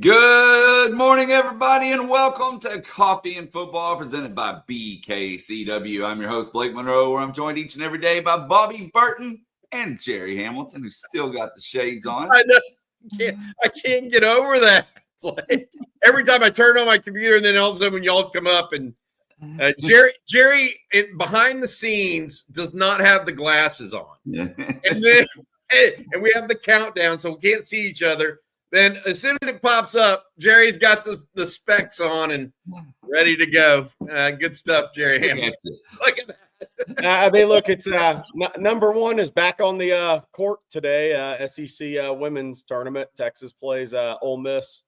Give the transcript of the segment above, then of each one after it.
Good morning, everybody, and welcome to Coffee and Football presented by BKCW. I'm your host, Blake Monroe, where I'm joined each and every day by Bobby Burton and Jerry Hamilton, who's still got the shades on. I know. I can't get over that. Like, every time I turn on my computer, and then all of a sudden when y'all come up and Jerry behind the scenes does not have the glasses on. And then and we have the countdown, so we can't see each other. Then as soon as it pops up, Jerry's got the specs on and ready to go. Good stuff, Jerry Hamilton. Look at that. Look, it's number one is back on the court today. SEC women's tournament. Texas plays Ole Miss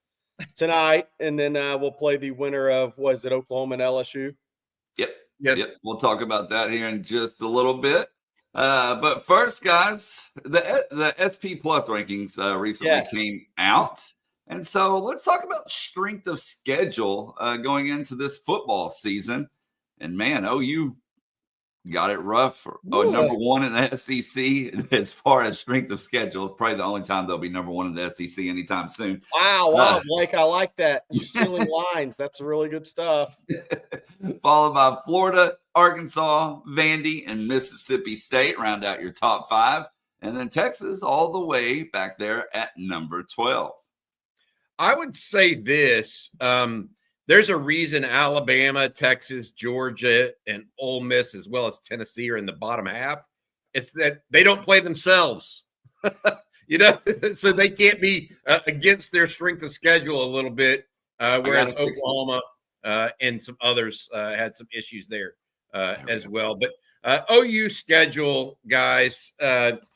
tonight, and then we'll play the winner of Oklahoma and LSU. Yep. We'll talk about that here in just a little bit. But first, guys, the SP Plus rankings recently came out. And so let's talk about strength of schedule going into this football season. And man, OU got it rough. Number one in the SEC as far as strength of schedule. It's probably the only time they'll be number one in the SEC anytime soon. Wow, Blake, I like that. You're stealing lines. That's really good stuff. Followed by Florida, Arkansas, Vandy, and Mississippi State round out your top five. And then Texas all the way back there at number 12. I would say this. There's a reason Alabama, Texas, Georgia, and Ole Miss, as well as Tennessee, are in the bottom half. It's that they don't play themselves, so they can't be against their strength of schedule a little bit, whereas Oklahoma and some others had some issues there as well. But OU schedule, guys,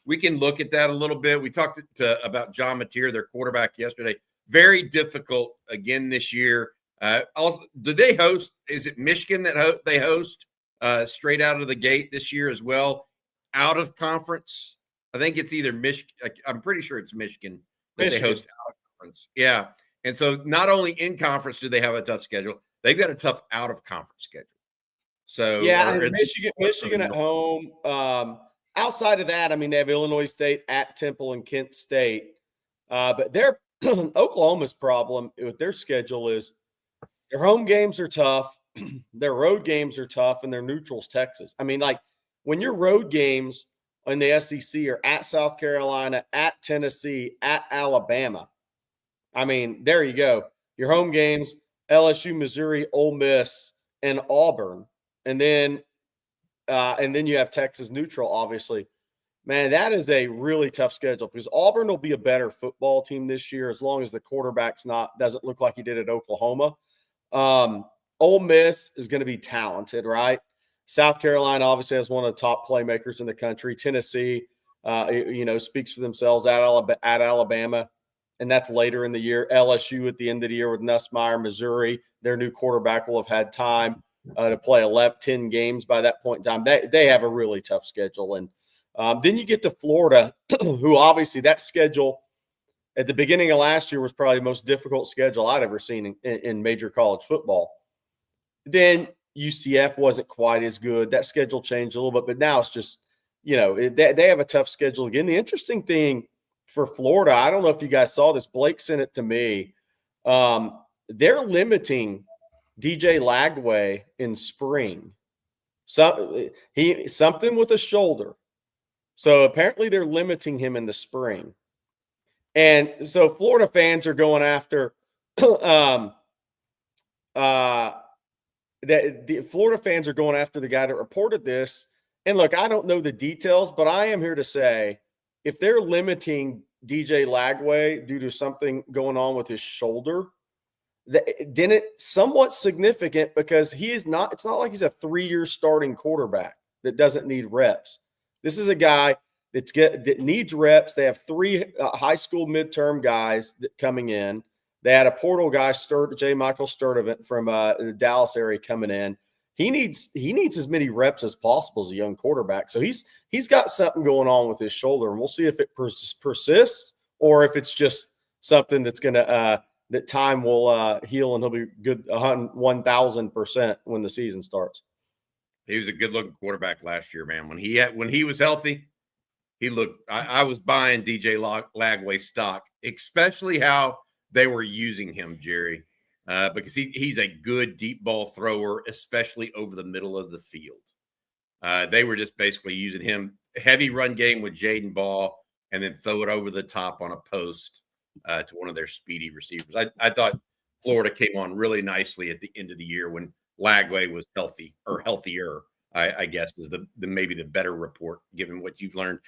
we can look at that a little bit. We talked about John Mateer, their quarterback, yesterday. Very difficult again this year. Also, do they host? Is it Michigan that they host straight out of the gate this year as well? Out of conference, I think it's either Michigan. I'm pretty sure it's Michigan that they host out of conference. Yeah, and so not only in conference do they have a tough schedule, they've got a tough out of conference schedule. So Michigan at home. Outside of that, I mean, they have Illinois State at Temple and Kent State, but their Oklahoma's problem with their schedule is their home games are tough, their road games are tough, and their neutral's Texas. I mean, like when your road games in the SEC are at South Carolina, at Tennessee, at Alabama, I mean, there you go. Your home games, LSU, Missouri, Ole Miss, and Auburn. And then you have Texas neutral, obviously. Man, that is a really tough schedule because Auburn will be a better football team this year as long as the quarterback's doesn't look like he did at Oklahoma. Ole Miss is going to be talented, right? South Carolina obviously has one of the top playmakers in the country. Tennessee, speaks for themselves at Alabama, and that's later in the year. LSU at the end of the year with Nussmeier, Missouri, their new quarterback will have had time to play 10 games by that point in time. They have a really tough schedule. And then you get to Florida, who obviously that schedule at the beginning of last year was probably the most difficult schedule I'd ever seen in major college football. Then UCF wasn't quite as good. That schedule changed a little bit, but now it's just, they have a tough schedule again. The interesting thing for Florida, I don't know if you guys saw this. Blake sent it to me. They're limiting DJ Lagway in spring. Something with a shoulder. So apparently they're limiting him in the spring. And so Florida fans are going after the Florida fans are going after the guy that reported this. And look, I don't know the details, but I am here to say if they're limiting DJ Lagway due to something going on with his shoulder, then it's somewhat significant because it's not like he's a 3-year starting quarterback that doesn't need reps. This is a guy that needs reps. They have 3 high school midterm guys coming in. They had a portal guy, J. Michael Sturdivant from the Dallas area coming in. He needs as many reps as possible as a young quarterback. So he's got something going on with his shoulder, and we'll see if it persists or if it's just something that's going to that time will heal and he'll be good 1,000% when the season starts. He was a good-looking quarterback last year, man. When he was healthy, he looked. I was buying DJ Lagway stock, especially how they were using him, Jerry, because he's a good deep ball thrower, especially over the middle of the field. They were just basically using him, heavy run game with Jaden Ball, and then throw it over the top on a post to one of their speedy receivers. I thought Florida came on really nicely at the end of the year when Lagway was healthy, or healthier, I guess is the maybe the better report given what you've learned.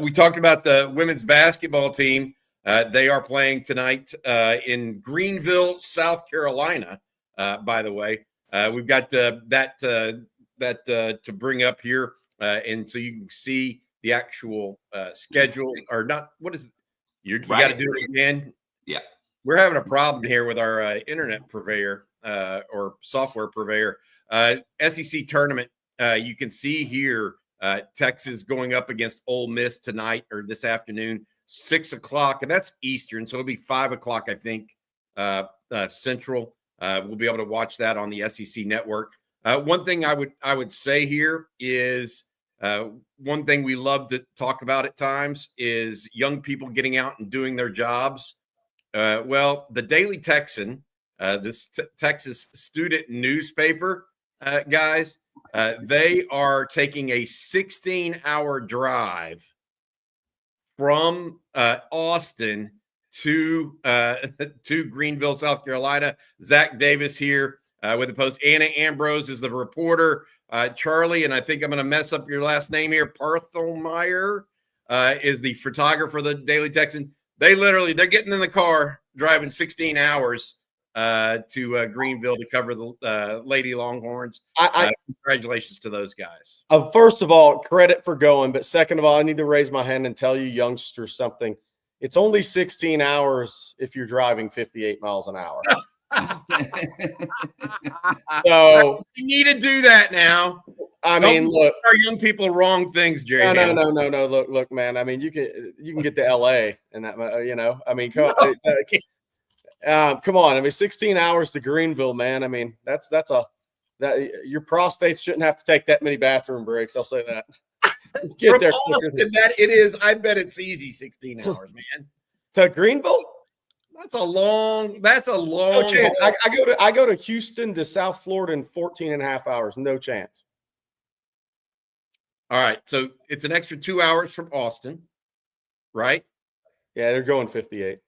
We talked about the women's basketball team. They are playing tonight in Greenville, South Carolina. By the way, we've got that to bring up here, and so you can see the actual schedule, or not. What is it? You got to do it again. Yeah, we're having a problem here with our internet purveyor or software purveyor. SEC tournament. You can see here Texas going up against Ole Miss tonight or this afternoon, 6 o'clock, and that's Eastern, so it'll be 5 o'clock, I think, Central. We'll be able to watch that on the SEC network. One thing I would say here is one thing we love to talk about at times is young people getting out and doing their jobs. Well, the Daily Texan, this Texas student newspaper, guys, they are taking a 16-hour drive from Austin to Greenville, South Carolina. Zach Davis here with the Post. Anna Ambrose is the reporter. Charlie, and I think I'm going to mess up your last name here, Parthelmeyer, is the photographer of the Daily Texan. They're getting in the car, driving 16 hours to Greenville to cover the Lady Longhorns. Congratulations to those guys. First of all, credit for going, but second of all, I need to raise my hand and tell you youngsters something. It's only 16 hours if you're driving 58 miles an hour. So you need to do that now. I mean, look, our young people wrong things, Jerry. No. Look, man. I mean, you can get to LA and that, I mean, come on. I mean, 16 hours to Greenville, man. I mean, that your prostates shouldn't have to take that many bathroom breaks. I'll say that. Get From there. Austin, that it is. I bet it's easy 16 hours, man. To Greenville? That's a long. No chance. I go to Houston to South Florida in 14 and a half hours. No chance. All right. So it's an extra 2 hours from Austin, right? Yeah, they're going 58.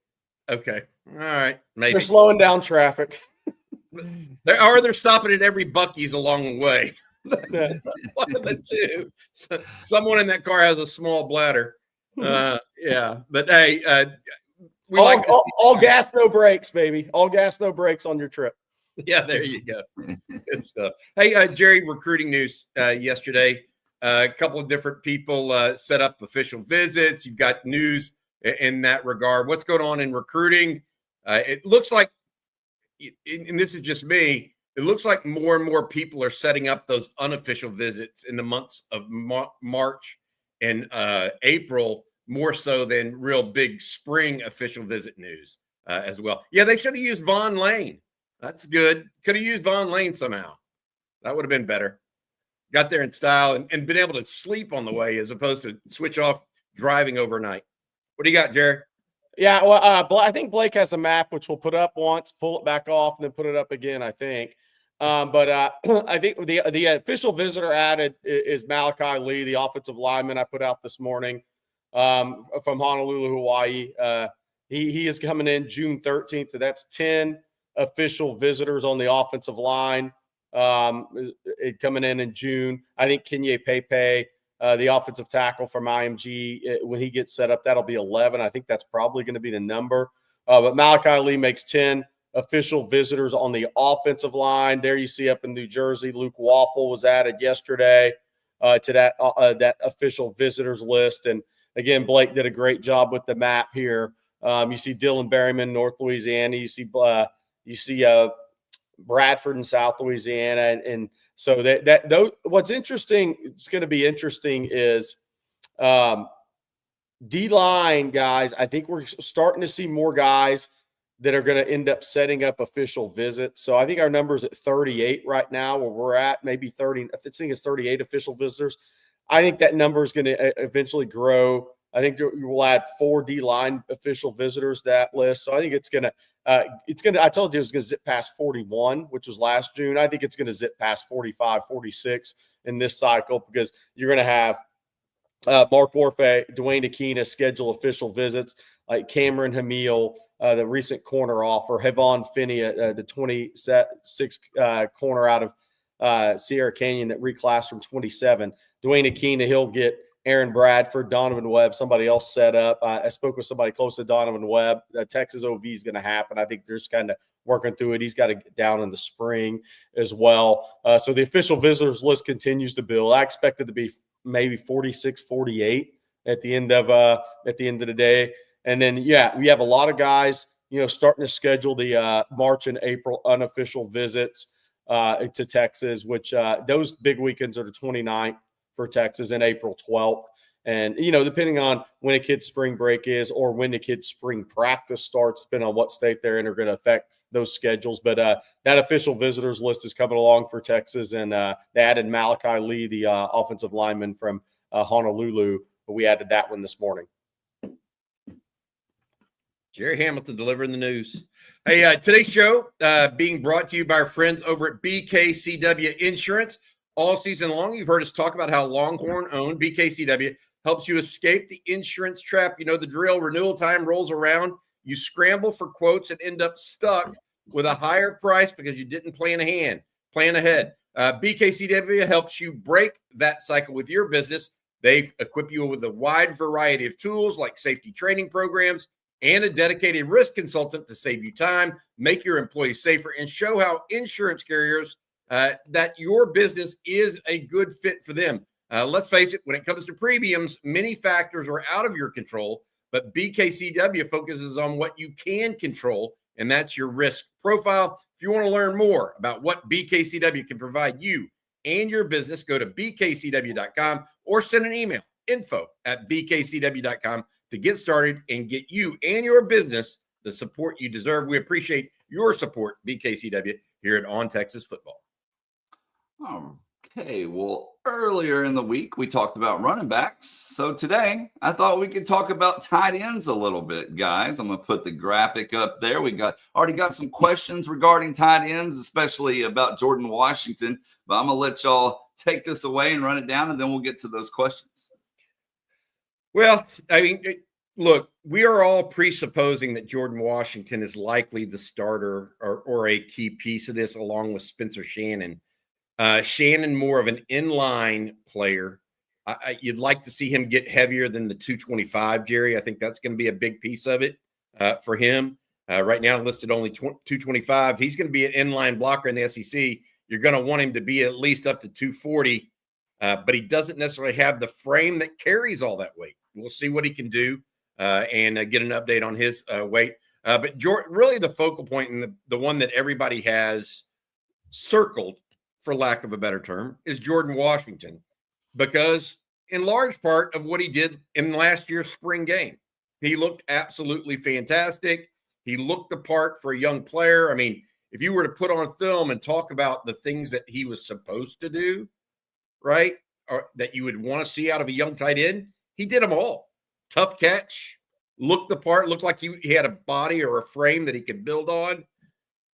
Okay. All right. Maybe they're slowing down traffic. They're stopping at every Buc-ee's along the way. One of the two. So, someone in that car has a small bladder. Yeah. But hey, all gas, no brakes, baby. All gas, no brakes on your trip. Yeah, there you go. Good stuff. Hey, Jerry, recruiting news yesterday. A couple of different people set up official visits. You've got news in that regard. What's going on in recruiting? It looks like, and this is just me, it looks like more and more people are setting up those unofficial visits in the months of March and April, more so than real big spring official visit news as well. Yeah, they should have used Vaughn Lane. That's good. Could have used Vaughn Lane somehow. That would have been better. Got there in style and been able to sleep on the way as opposed to switch off driving overnight. What do you got, Jared? Yeah, well, I think Blake has a map, which we'll put up once, pull it back off, and then put it up again, I think. But I think the official visitor added is Malachi Lee, the offensive lineman I put out this morning from Honolulu, Hawaii. He is coming in June 13th, so that's 10 official visitors on the offensive line coming in June. I think Kenye Pepe, the offensive tackle from IMG, when he gets set up, that'll be 11. I think that's probably going to be the number. But Malachi Lee makes 10 official visitors on the offensive line. There you see up in New Jersey, Luke Waffle was added yesterday to that official visitors list. And again, Blake did a great job with the map here. You see Dylan Berryman, North Louisiana. You see Bradford in South Louisiana. And so what's interesting, it's going to be interesting is D-line guys. I think we're starting to see more guys that are going to end up setting up official visits. So I think our number is at 38 right now, where we're at, maybe 30. I think it's 38 official visitors. I think that number is going to eventually grow I think you will add 4 D-line official visitors to that list. So I think it's gonna. I told you it was going to zip past 41, which was last June. I think it's going to zip past 45, 46 in this cycle because you're going to have Mark Orfe, Dwayne Akina schedule official visits, like Cameron Hamil, the recent corner offer, Havon Finney, the 26 corner out of Sierra Canyon that reclassed from 27. Dwayne Akina, he'll get Aaron Bradford, Donovan Webb, somebody else set up. I spoke with somebody close to Donovan Webb. Texas OV is going to happen. I think they're just kind of working through it. He's got to get down in the spring as well. So the official visitors list continues to build. I expect it to be maybe 46, 48 at the end of the day. And then, yeah, we have a lot of guys, starting to schedule the March and April unofficial visits to Texas, which those big weekends are the 29th for Texas and April 12th. And, depending on when a kid's spring break is or when the kid's spring practice starts, depending on what state they're in, are going to affect those schedules. But that official visitors list is coming along for Texas. And they added Malachi Lee, the offensive lineman from Honolulu. But we added that one this morning. Jerry Hamilton delivering the news. Hey, today's show being brought to you by our friends over at BKCW Insurance. All season long, you've heard us talk about how Longhorn-owned BKCW helps you escape the insurance trap. You know the drill. Renewal time rolls around. You scramble for quotes and end up stuck with a higher price because you didn't plan ahead. BKCW helps you break that cycle with your business. They equip you with a wide variety of tools like safety training programs and a dedicated risk consultant to save you time, make your employees safer, and show how insurance carriers that your business is a good fit for them. Let's face it, when it comes to premiums, many factors are out of your control, but BKCW focuses on what you can control, and that's your risk profile. If you want to learn more about what BKCW can provide you and your business, go to bkcw.com or send an email, info@bkcw.com, to get started and get you and your business the support you deserve. We appreciate your support, BKCW, here at On Texas Football. Okay, well, earlier in the week, we talked about running backs. So today, I thought we could talk about tight ends a little bit, guys. I'm going to put the graphic up there. We already got some questions regarding tight ends, especially about Jordan Washington. But I'm going to let y'all take this away and run it down, and then we'll get to those questions. Well, I mean, look, we are all presupposing that Jordan Washington is likely the starter or a key piece of this, along with Spencer Shannon. Shannon, more of an inline player. You'd like to see him get heavier than the 225, Jerry. I think that's going to be a big piece of it for him. Right now, listed only 225. He's going to be an inline blocker in the SEC. You're going to want him to be at least up to 240, but he doesn't necessarily have the frame that carries all that weight. We'll see what he can do and get an update on his weight. But really the focal point and the one that everybody has circled, for lack of a better term, is Jordan Washington, because in large part of what he did in last year's spring game, he looked absolutely fantastic. He looked the part for a young player. I mean, if you were to put on film and talk about the things that he was supposed to do, right, or that you would want to see out of a young tight end, he did them all. Tough catch, looked the part, looked like he had a body or a frame that he could build on.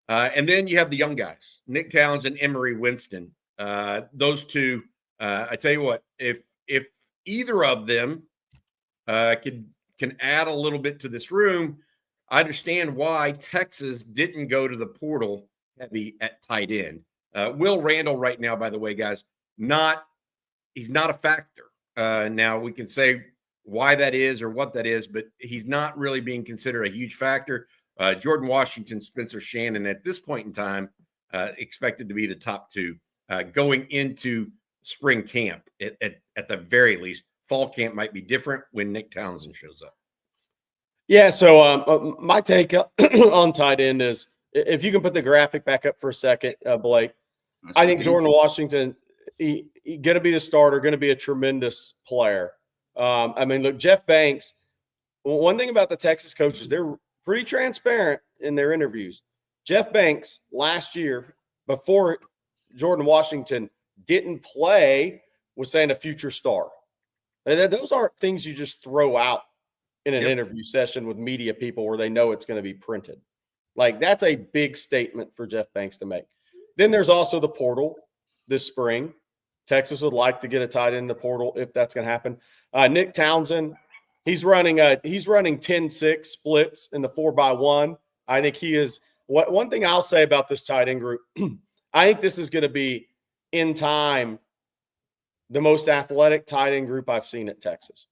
And then you have the young guys, Nick Townsend, Emery Winston. Those two, I tell you what, if either of them can add a little bit to this room, I understand why Texas didn't go to the portal heavy at tight end. Will Randall right now, by the way, guys, he's not a factor. Now we can say why that is or what that is, but he's not really being considered a huge factor. Jordan Washington, Spencer Shannon, at this point in time, expected to be the top two going into spring camp at the very least. Fall camp might be different when Nick Townsend shows up. Yeah, so my take on tight end is, if you can put the graphic back up for a second, Blake, I think Jordan Washington, he going to be the starter, going to be a tremendous player. I mean, look, Jeff Banks, one thing about the Texas coaches, they're pretty transparent in their interviews. Jeff Banks last year, before Jordan Washington didn't play, was saying a future star. And those aren't things you just throw out in an interview session with media people where they know it's going to be printed. Like, that's a big statement for Jeff Banks to make. Then there's also the portal this spring. Texas would like to get a tight end in the portal if that's going to happen. Nick Townsend, he's running 10-6 splits in the 4x1. I think he is – one thing I'll say about this tight end group, I think this is going to be, in time, the most athletic tight end group I've seen at Texas.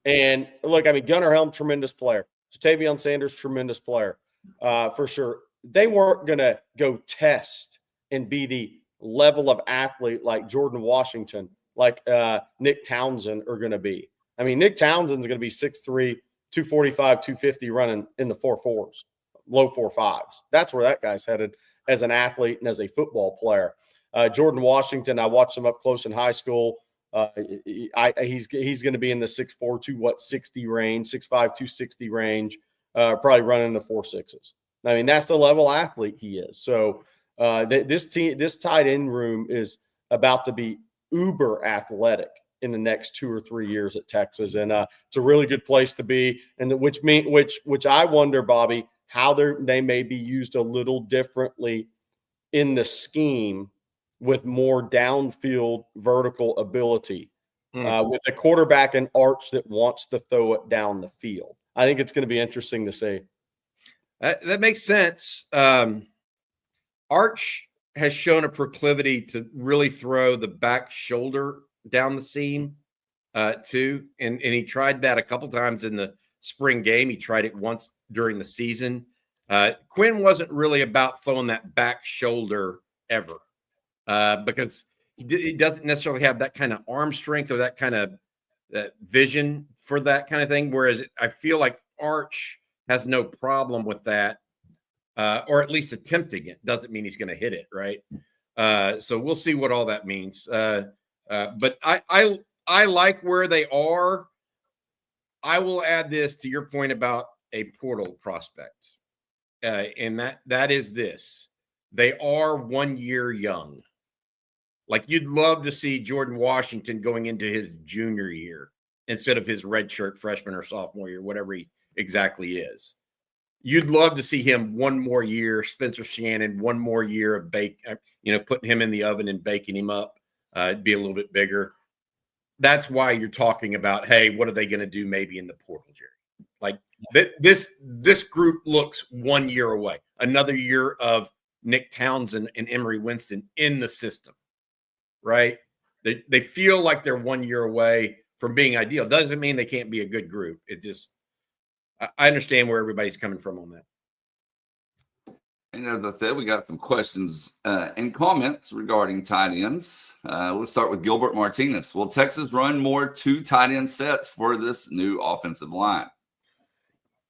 And look, I mean, Gunnar Helm, tremendous player. Jatavion Sanders, tremendous player, for sure. They weren't going to go test and be the level of athlete like Jordan Washington, like Nick Townsend are going to be. I mean, Nick Townsend's going to be 6'3", 245, 250 running in the 4.4s, low 4.5s. That's where that guy's headed as an athlete and as a football player. Jordan Washington, I watched him up close in high school. He's going to be in the 6'4" to 60 range, 6'5", 260 range, probably running the 4.6s. I mean, that's the level athlete he is. So this tight end room is about to be uber athletic in the next 2 or 3 years at Texas, and it's a really good place to be. And which I wonder, Bobby, how they may be used a little differently in the scheme with more downfield vertical ability, with a quarterback and Arch that wants to throw it down the field. I think it's going to be interesting to see. That makes sense. Arch has shown a proclivity to really throw the back shoulder down the seam too. And he tried that a couple times in the spring game. He tried it once during the season. Quinn wasn't really about throwing that back shoulder ever because he doesn't necessarily have that kind of arm strength or that kind of vision for that kind of thing. Whereas I feel like Arch has no problem with that, or at least attempting it. Doesn't mean he's going to hit it, right? So we'll see what all that means. But I like where they are. I will add this to your point about a portal prospect, and that is this: they are 1 year young. Like, you'd love to see Jordan Washington going into his junior year instead of his redshirt freshman or sophomore year, whatever he exactly is. You'd love to see him 1 more year, Spencer Shannon, 1 more year of putting him in the oven and baking him up, be a little bit bigger. That's why you're talking about, hey, what are they going to do maybe in the portal, Jerry? Like, this group looks 1 year away, another year of Nick Townsend and Emory Winston in the system, right? They feel like they're 1 year away from being ideal. Doesn't mean they can't be a good group. It just, I understand where everybody's coming from on that. And as I said, we got some questions and comments regarding tight ends. Let's start with Gilbert Martinez. Will Texas run more 2 tight end sets for this new offensive line?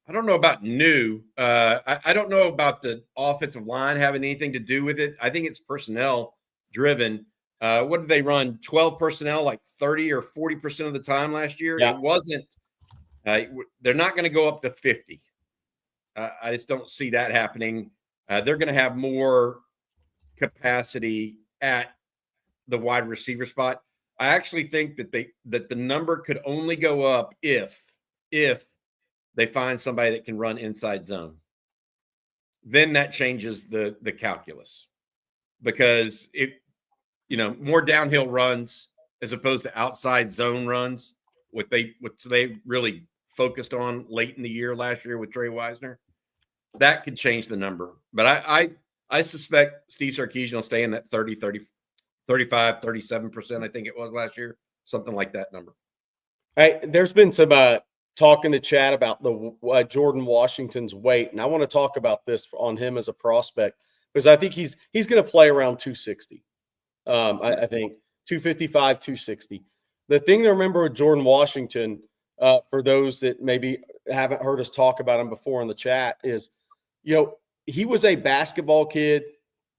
I don't know about new. I don't know about the offensive line having anything to do with it. I think it's personnel driven. What did they run? 12 personnel, like 30 or 40% of the time last year? Yeah. It wasn't. They're not going to go up to 50. I just don't see that happening. They're going to have more capacity at the wide receiver spot. I actually think that the number could only go up if they find somebody that can run inside zone. Then that changes the calculus, because more downhill runs as opposed to outside zone runs, what they really focused on late in the year last year with Trey Wisner, that could change the number. But I suspect Steve Sarkisian will stay in that 30, 35, 37%, I think it was last year, something like that number. Hey, there's been some talk in the chat about the Jordan Washington's weight, and I want to talk about this on him as a prospect, because I think he's going to play around 260. I think 255, 260. The thing to remember with Jordan Washington, for those that maybe haven't heard us talk about him before in the chat, is, he was a basketball kid,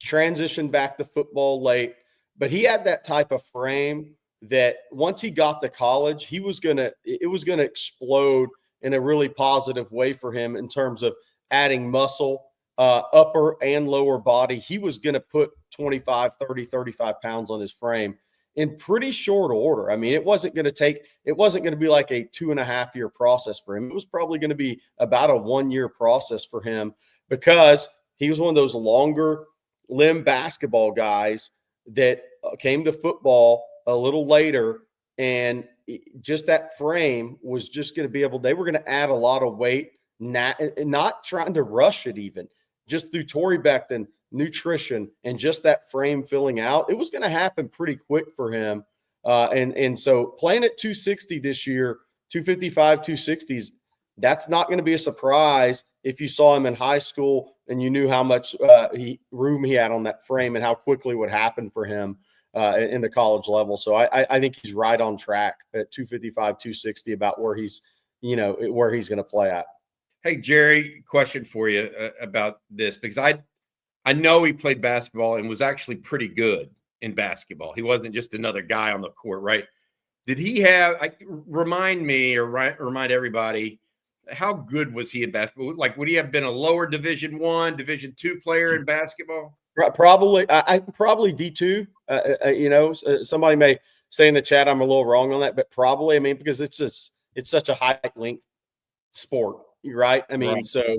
transitioned back to football late, but he had that type of frame that once he got to college, it was going to explode in a really positive way for him in terms of adding muscle, upper and lower body. He was going to put 25, 30, 35 pounds on his frame. in pretty short order. I mean, it wasn't going to be like a 2.5-year process for him. It was probably going to be about a 1-year process for him because he was one of those longer limb basketball guys that came to football a little later, and just that frame was just going to be able, they were going to add a lot of weight, not trying to rush it even, just through Torrey Becton, nutrition, and just that frame filling out. It was going to happen pretty quick for him. And so playing at 260 this year, 255, 260s, that's not going to be a surprise if you saw him in high school and you knew how much room he had on that frame and how quickly it would happen for him in the college level. So I think he's right on track at 255, 260 about where he's going to play at. Hey, Jerry, question for you about this, because I know he played basketball and was actually pretty good in basketball. He wasn't just another guy on the court, right? Did he have, remind me or remind everybody, how good was he in basketball? Like, would he have been a lower Division I, Division II player in basketball? Probably, probably D2. Somebody may say in the chat I'm a little wrong on that, but probably. I mean, because it's such a high length sport, right? I mean, right. So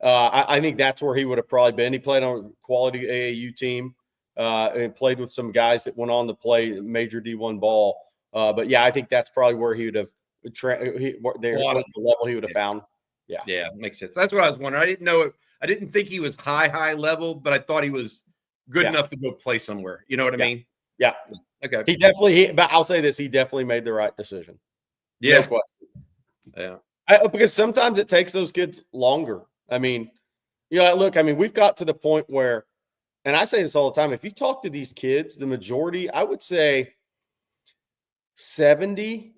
I think that's where he would have probably been. He played on a quality AAU team and played with some guys that went on to play major D1 ball. But yeah, I think that's probably where he would have the level he would have found. Yeah, makes sense. That's what I was wondering. I didn't know. I didn't think he was high level, but I thought he was good enough to go play somewhere. You know what I mean? Yeah. Okay. But I'll say this: he definitely made the right decision. Yeah. No question. Yeah. Because sometimes it takes those kids longer. I mean, look, I mean, we've got to the point where, and I say this all the time, if you talk to these kids, the majority, I would say 70,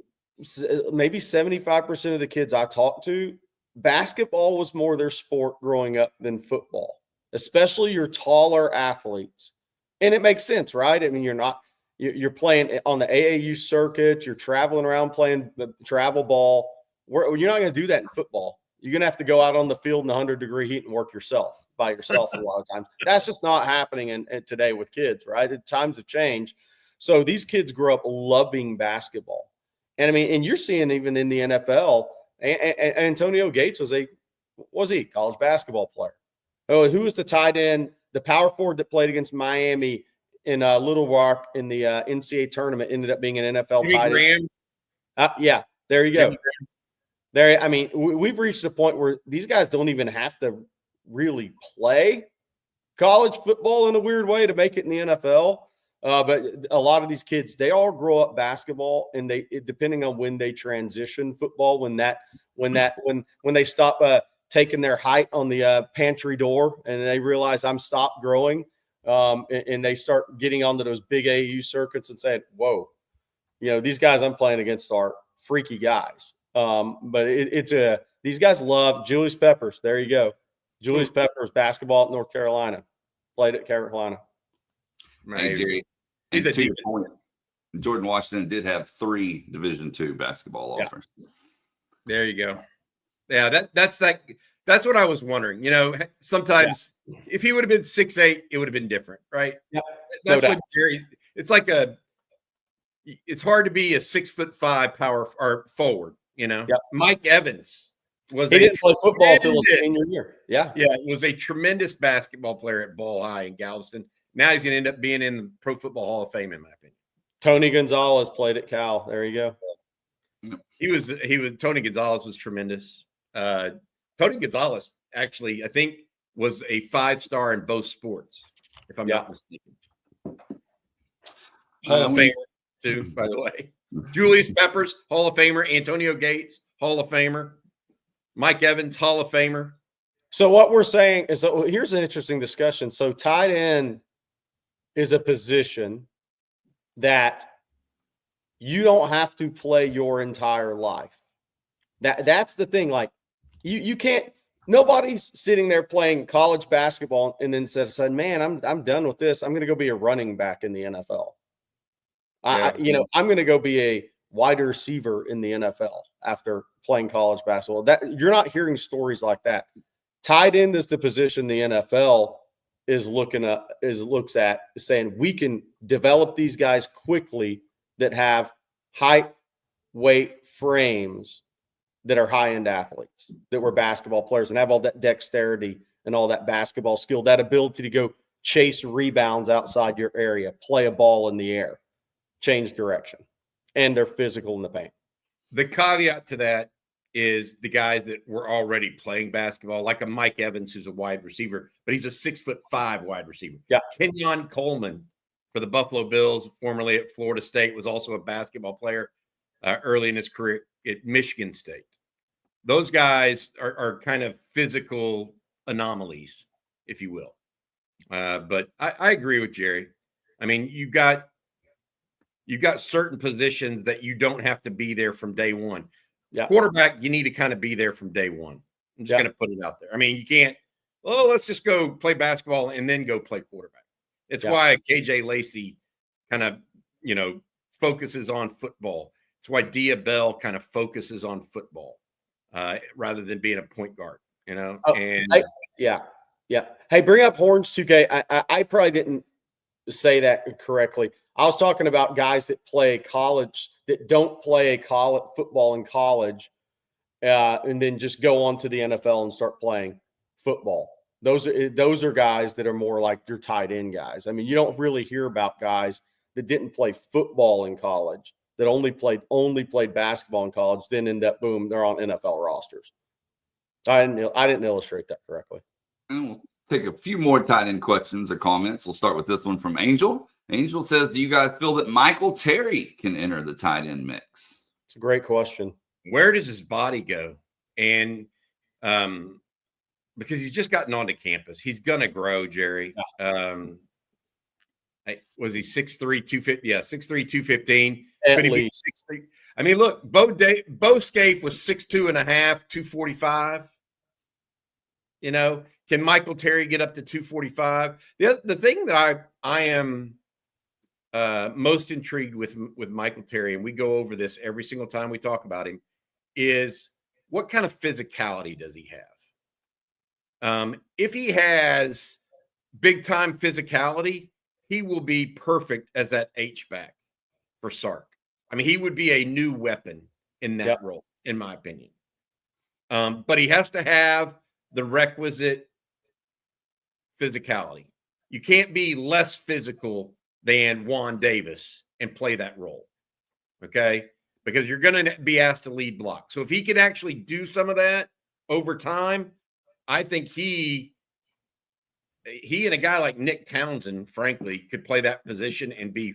maybe 75% of the kids I talk to, basketball was more their sport growing up than football, especially your taller athletes. And it makes sense, right? I mean, you're playing on the AAU circuit, you're traveling around playing the travel ball. You're not going to do that in football. You're going to have to go out on the field in the 100-degree heat and work by yourself a lot of times. That's just not happening in today with kids, right? The times have changed. So these kids grow up loving basketball. And I mean, and you're seeing even in the NFL, Antonio Gates was a college basketball player. Oh, who was the tight end, the power forward that played against Miami in Little Rock in the NCAA tournament, ended up being an NFL tight end. Yeah, there you go. There, I mean, we've reached a point where these guys don't even have to really play college football in a weird way to make it in the NFL. But a lot of these kids, they all grow up basketball, and depending on when they transition football, when they stop taking their height on the pantry door, and they realize I'm stopped growing, and they start getting onto those big AAU circuits and saying, "Whoa, these guys I'm playing against are freaky guys." But these guys love Julius Peppers. There you go, Julius Peppers, basketball at North Carolina, played at Carolina. Hey, Jerry, and to your point, Jordan Washington did have 3 Division II basketball offers. There you go. Yeah, that's what I was wondering. Sometimes if he would have been 6'8", it would have been different, right? Yeah, that's what Jerry. It's like it's hard to be a 6'5" power or forward. Mike Evans he didn't play football until his senior year. Yeah, was a tremendous basketball player at Ball High in Galveston. Now he's going to end up being in the Pro Football Hall of Fame, in my opinion. Tony Gonzalez played at Cal. There you go. Tony Gonzalez was tremendous. Tony Gonzalez actually, I think, was a 5-star in both sports, if I'm not mistaken. Hall of Famer too, by the way. Julius Peppers, Hall of Famer. Antonio Gates, Hall of Famer. Mike Evans, Hall of Famer. So what we're saying is that here's an interesting discussion. So tight end is a position that you don't have to play your entire life. That's the thing. Like you can't. Nobody's sitting there playing college basketball and then said, "Man, I'm done with this. I'm going to go be a running back in the NFL. I'm going to go be a wide receiver in the NFL after playing college basketball." That you're not hearing stories like that. Tight end is the position the NFL looks at saying we can develop these guys quickly that have height, weight, frames that are high-end athletes, that were basketball players and have all that dexterity and all that basketball skill, that ability to go chase rebounds outside your area, play a ball in the air, change direction, and they're physical in the paint. The caveat to that is the guys that were already playing basketball, like a Mike Evans, who's a wide receiver, but he's a 6'5" wide receiver. Yeah. Kenyon Coleman for the Buffalo Bills, formerly at Florida State, was also a basketball player early in his career at Michigan State. Those guys are kind of physical anomalies, if you will. But I agree with Jerry. I mean, you got certain positions that you don't have to be there from day one. Yeah. Quarterback, you need to kind of be there from day one. I'm just going to put it out there. I mean, you can't, let's just go play basketball and then go play quarterback. It's why KJ Lacey kind of, focuses on football. It's why Dia Bell kind of focuses on football rather than being a point guard, Hey, bring up Horns 2K. I probably didn't say that correctly. I was talking about guys that play college, that don't play college football in college, and then just go on to the NFL and start playing football. Those are guys that are more like your tight end guys. I mean, you don't really hear about guys that didn't play football in college, that only played basketball in college, then end up, boom, they're on NFL rosters. I didn't illustrate that correctly. And we'll take a few more tight end questions or comments. We'll start with this one from Angel. Angel says, do you guys feel that Michael Terry can enter the tight end mix? It's a great question. Where does his body go? And because he's just gotten onto campus, he's going to grow, Jerry. Was he 6'3", 250? Yeah, 6'3", 215. Could he be 6'3"? I mean, look, Bo Scaife was 6'2.5", 245. Can Michael Terry get up to 245? The thing that I am most intrigued with Michael Terry, and we go over this every single time we talk about him, is what kind of physicality does he have? If he has big time physicality, he will be perfect as that H-back for Sark. I mean, he would be a new weapon in that role, in my opinion. But he has to have the requisite physicality. You can't be less physical than Juan Davis and play that role, okay? Because you're going to be asked to lead block. So if he can actually do some of that over time, I think he and a guy like Nick Townsend, frankly, could play that position and be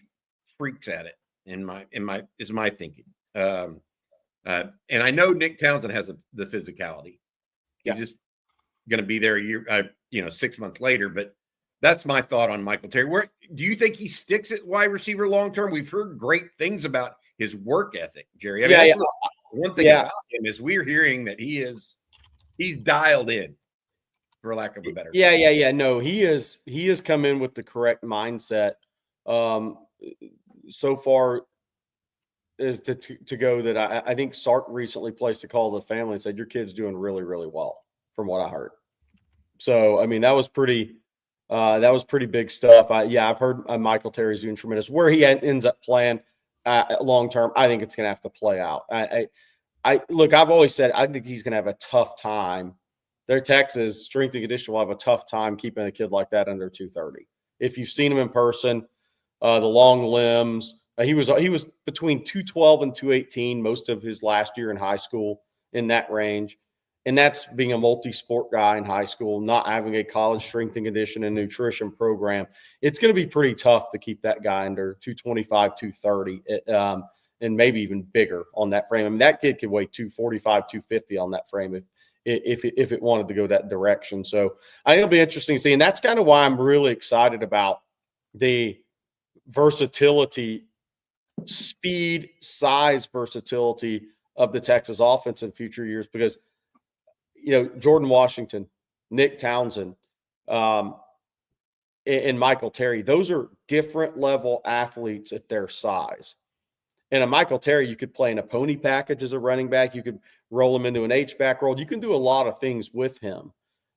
freaks at it. Is my thinking. And I know Nick Townsend has the physicality. He's just going to be there 6 months later. But that's my thought on Michael Terry. Where do you think he sticks at wide receiver long term? We've heard great things about his work ethic, Jerry. I mean, one thing about him is we're hearing that he's dialed in, for lack of a better term. No, he has come in with the correct mindset. So far is to go that I think Sark recently placed a call to the family and said, your kid's doing really, really well, from what I heard. So, I mean, that was pretty big stuff. I've heard Michael Terry's doing tremendous. Where he ends up playing long term, I think it's going to have to play out. I've always said I think he's going to have a tough time. Their Texas strength and conditioning will have a tough time keeping a kid like that under 230. If you've seen him in person, the long limbs, he was between 212 and 218 most of his last year in high school, in that range. And that's being a multi-sport guy in high school, not having a college strength and conditioning and nutrition program. It's going to be pretty tough to keep that guy under 225, 230, and maybe even bigger on that frame. I mean, that kid could weigh 245, 250 on that frame if it wanted to go that direction. So I think it'll be interesting to see. And that's kind of why I'm really excited about the versatility, speed, size versatility of the Texas offense in future years, because Jordan Washington, Nick Townsend, and Michael Terry, those are different level athletes at their size. And a Michael Terry, you could play in a pony package as a running back. You could roll him into an H-back role. You can do a lot of things with him.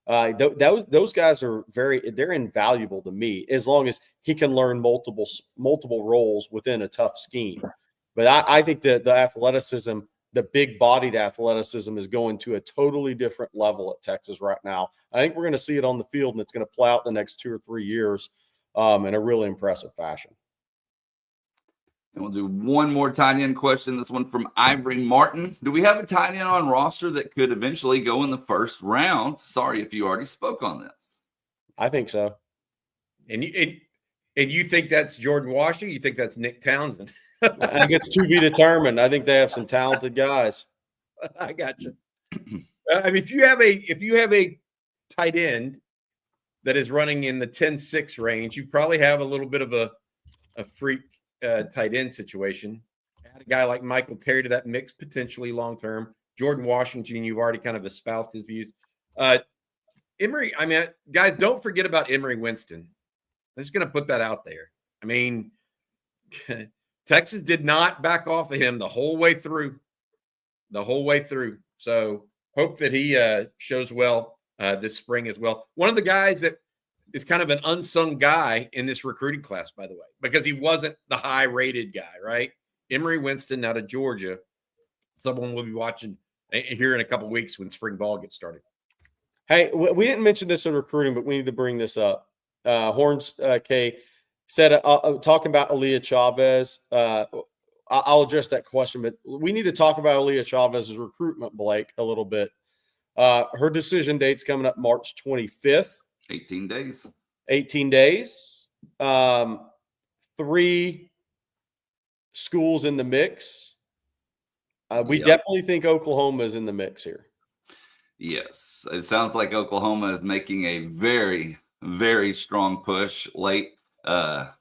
Those guys are they're invaluable to me as long as he can learn multiple roles within a tough scheme. But I think that the athleticism, the big bodied athleticism, is going to a totally different level at Texas right now. I think we're going to see it on the field, and it's going to play out the next 2 or 3 years in a really impressive fashion. And we'll do one more tight end question. This one from Ivory Martin. Do we have a tight end on roster that could eventually go in the first round? Sorry if you already spoke on this. I think so. And you think that's Jordan Washington? You think that's Nick Townsend? I think it's to be determined. I think they have some talented guys. I got you. I mean, if you have a tight end that is running in the 10-6 range, you probably have a little bit of a freak tight end situation. Add a guy like Michael Terry to that mix potentially long term. Jordan Washington, you've already kind of espoused his views. Emory, I mean, guys, don't forget about Emory Winston. I'm just going to put that out there. I mean, Texas did not back off of him the whole way through. So hope that he shows well this spring as well. One of the guys that is kind of an unsung guy in this recruiting class, by the way, because he wasn't the high-rated guy, right? Emory Winston out of Georgia. Someone we'll be watching here in a couple of weeks when spring ball gets started. Hey, we didn't mention this in recruiting, but we need to bring this up. Horns K said, talking about Aaliyah Chavez, I'll address that question, but we need to talk about Aaliyah Chavez's recruitment, Blake, a little bit. Her decision date's coming up March 25th. 18 days. 18 days. 3 schools in the mix. We definitely think Oklahoma is in the mix here. Yes. It sounds like Oklahoma is making a very, very strong push late. A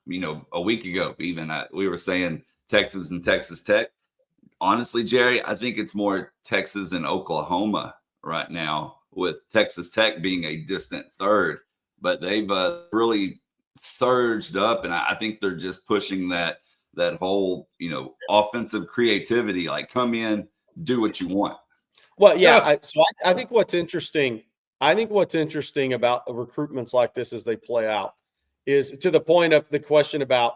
week ago, even we were saying Texas and Texas Tech. Honestly, Jerry, I think it's more Texas and Oklahoma right now, with Texas Tech being a distant third. But they've really surged up, and I think they're just pushing that whole offensive creativity. Like, come in, do what you want. Well, yeah. I think what's interesting. About the recruitments like this as they play out is to the point of the question about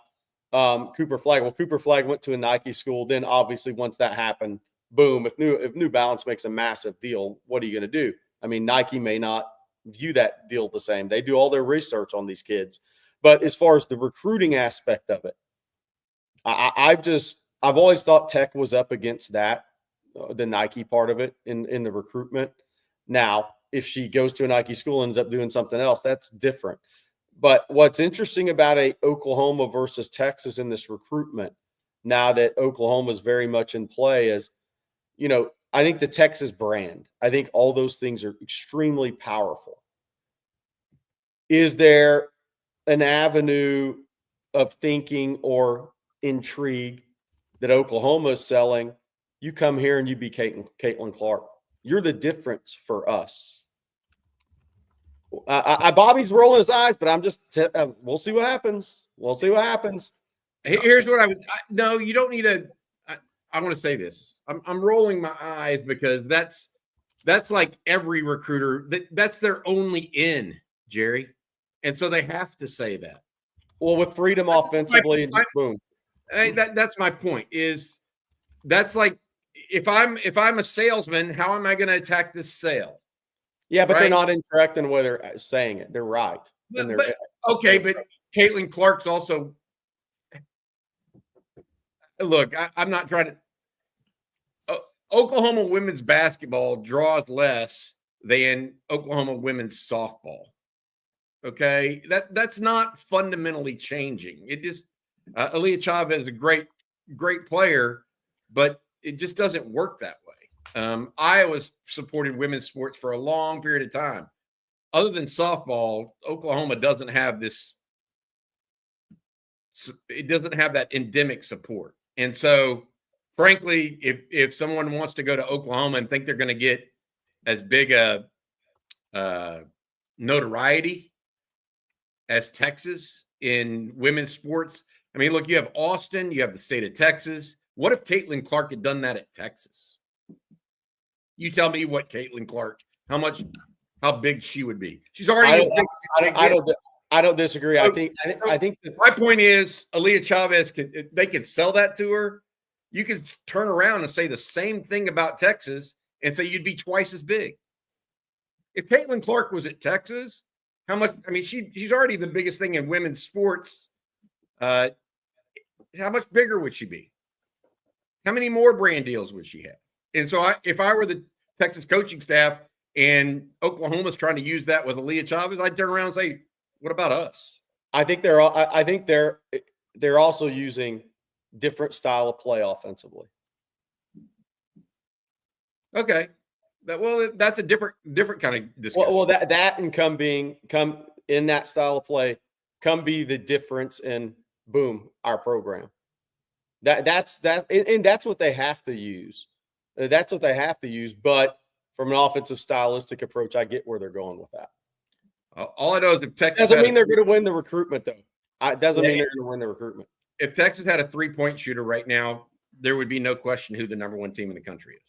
Cooper Flagg. Well, Cooper Flagg went to a Nike school. Then obviously once that happened, boom, if New Balance makes a massive deal, what are you going to do? I mean, Nike may not view that deal the same. They do all their research on these kids. But as far as the recruiting aspect of it, I've always thought Tech was up against that, the Nike part of it in the recruitment. Now, if she goes to a Nike school and ends up doing something else, that's different. But what's interesting about a Oklahoma versus Texas in this recruitment, now that Oklahoma is very much in play, is, I think the Texas brand, I think all those things are extremely powerful. Is there an avenue of thinking or intrigue that Oklahoma is selling? You come here and you be Caitlin Clark. You're the difference for us. Bobby's rolling his eyes, but I'm just we'll see what happens. Here's what no, you don't need to. I want to say this. I'm rolling my eyes because that's like every recruiter. That's their only in, Jerry, and so they have to say that. Well, with freedom offensively, boom. That's my point. Is that's like if I'm a salesman, how am I going to attack this sale? Yeah, but right? They're not incorrect in the way they're saying it. They're right. But Caitlin Clark's also. Look, I'm not trying to. Oklahoma women's basketball draws less than Oklahoma women's softball. Okay, that's not fundamentally changing. It just Aaliyah Chavez is a great player, but it just doesn't work that way. Iowa's supported women's sports for a long period of time. Other than softball, Oklahoma doesn't have this. It doesn't have that endemic support. And so, frankly, if someone wants to go to Oklahoma and think they're going to get as big a notoriety as Texas in women's sports, I mean, look, you have Austin, you have the state of Texas. What if Caitlin Clark had done that at Texas? You tell me what Caitlin Clark, how much how big she would be. She's already. I don't disagree. I think my point is, Aaliyah Chavez they could sell that to her. You could turn around and say the same thing about Texas and say you'd be twice as big. If Caitlin Clark was at Texas, how much? I mean, she's already the biggest thing in women's sports. How much bigger would she be? How many more brand deals would she have? And so, if I were the Texas coaching staff and Oklahoma's trying to use that with Aaliyah Chavez, I'd turn around and say, "What about us?" I think they're also using different style of play offensively. Okay. That's a different kind of discussion. Well, that and come in that style of play, be the difference in our program. That's what they have to use. That's what they have to use. But from an offensive stylistic approach, I get where they're going with that. All I know is if Texas doesn't mean they're going to win the recruitment, though. It doesn't mean they're going to win the recruitment. If Texas had a 3-point shooter right now, there would be no question who the number one team in the country is.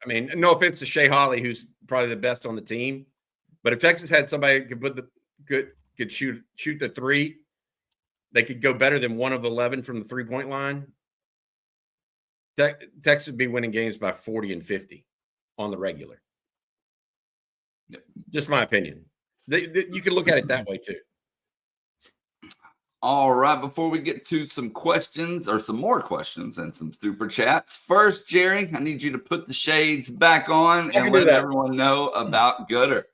I mean, no offense to Shea Holly, who's probably the best on the team, but if Texas had somebody who could shoot the three, they could go better than 1 of 11 from the 3-point line. Texas would be winning games by 40 and 50 on the regular. Yep. Just my opinion. You can look at it that way too. All right, before we get to some questions or some more questions and some super chats, first, Jerry, I need you to put the shades back on and let everyone know about Gooder.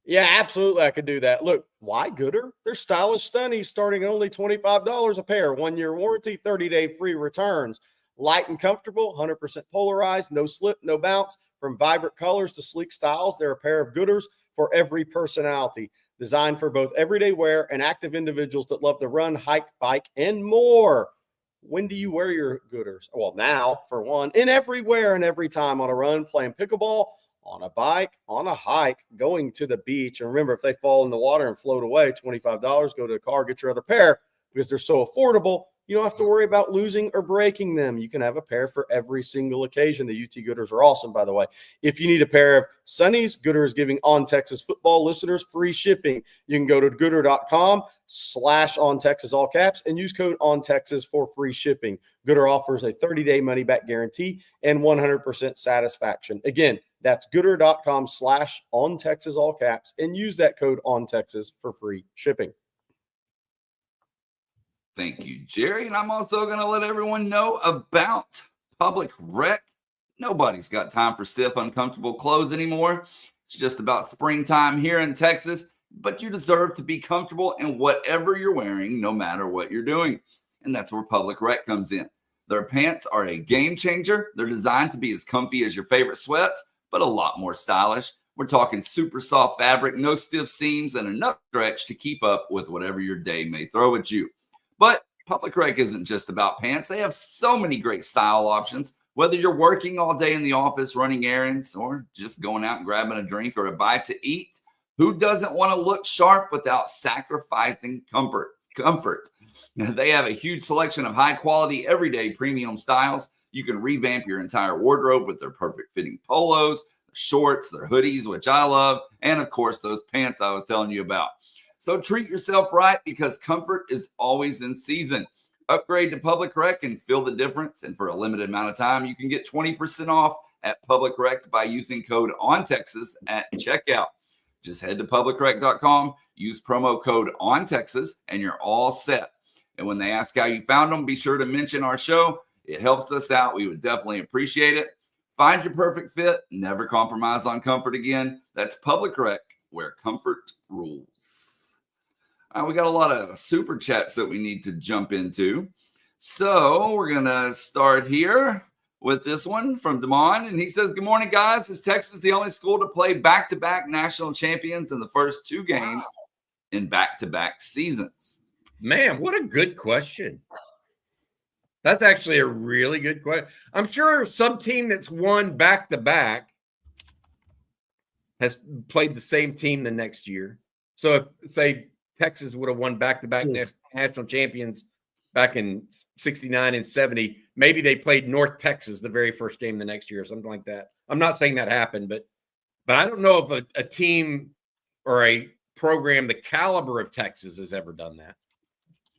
Yeah, absolutely. I could do that. Look, why Gooder? They're stylish stunnies starting at only $25 a pair. 1-year warranty, 30-day free returns. Light and comfortable, 100% polarized, no slip, no bounce. From vibrant colors to sleek styles, they're a pair of Gooders for every personality. Designed for both everyday wear and active individuals that love to run, hike, bike, and more. When do you wear your Gooders? Well, now, for one, in everywhere and every time on a run, playing pickleball, on a bike, on a hike, going to the beach. And remember, if they fall in the water and float away, $25, go to the car, get your other pair because they're so affordable. You don't have to worry about losing or breaking them. You can have a pair for every single occasion. The UT Gooders are awesome, by the way. If you need a pair of Sunnies, Gooder is giving On Texas football listeners free shipping. You can go to gooder.com/On Texas, all caps, and use code On Texas for free shipping. Gooder offers a 30-day money-back guarantee and 100% satisfaction. Again, that's gooder.com/On Texas, all caps, and use that code On Texas for free shipping. Thank you, Jerry. And I'm also going to let everyone know about Public Rec. Nobody's got time for stiff, uncomfortable clothes anymore. It's just about springtime here in Texas, but you deserve to be comfortable in whatever you're wearing, no matter what you're doing. And that's where Public Rec comes in. Their pants are a game changer. They're designed to be as comfy as your favorite sweats, but a lot more stylish. We're talking super soft fabric, no stiff seams, and enough stretch to keep up with whatever your day may throw at you. But Public Rec isn't just about pants. They have so many great style options, whether you're working all day in the office, running errands, or just going out and grabbing a drink or a bite to eat. Who doesn't want to look sharp without sacrificing comfort? They have a huge selection of high-quality, everyday premium styles. You can revamp your entire wardrobe with their perfect-fitting polos, their shorts, their hoodies, which I love, and, of course, those pants I was telling you about. So treat yourself right because comfort is always in season. Upgrade to Public Rec and feel the difference. And for a limited amount of time, you can get 20% off at Public Rec by using code ONTEXAS at checkout. Just head to publicrec.com, use promo code ONTEXAS, and you're all set. And when they ask how you found them, be sure to mention our show. It helps us out. We would definitely appreciate it. Find your perfect fit. Never compromise on comfort again. That's Public Rec, where comfort rules. All right, we got a lot of super chats that we need to jump into. So we're going to start here with this one from Damon. And he says, good morning, guys. Is Texas the only school to play back-to-back national champions in the first 2 games in back-to-back seasons? Man, what a good question. That's actually a really good question. I'm sure some team that's won back-to-back has played the same team the next year. So if, say, Texas would have won back-to-back national champions back in 69 and 70. Maybe they played North Texas the very first game the next year or something like that. I'm not saying that happened, but But I don't know if a team or a program the caliber of Texas has ever done that.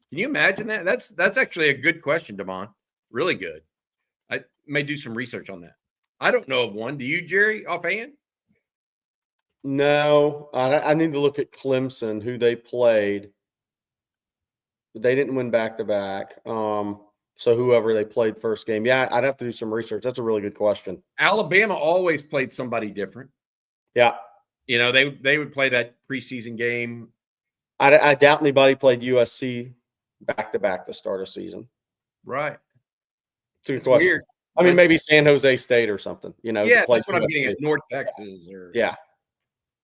Can you imagine that? That's actually a good question, Damon. Really good. I may do some research on that. I don't know of one. Do you, Jerry, offhand? No, I need to look at Clemson, who they played. But they didn't win back-to-back. So whoever they played first game. Yeah, I'd have to do some research. That's a really good question. Alabama always played somebody different. Yeah. You know, they would play that preseason game. I doubt anybody played USC back-to-back the start of season. Right. It's a good question. Weird. I mean, maybe San Jose State or something. You know, yeah, that's what I'm getting at. North Texas or yeah.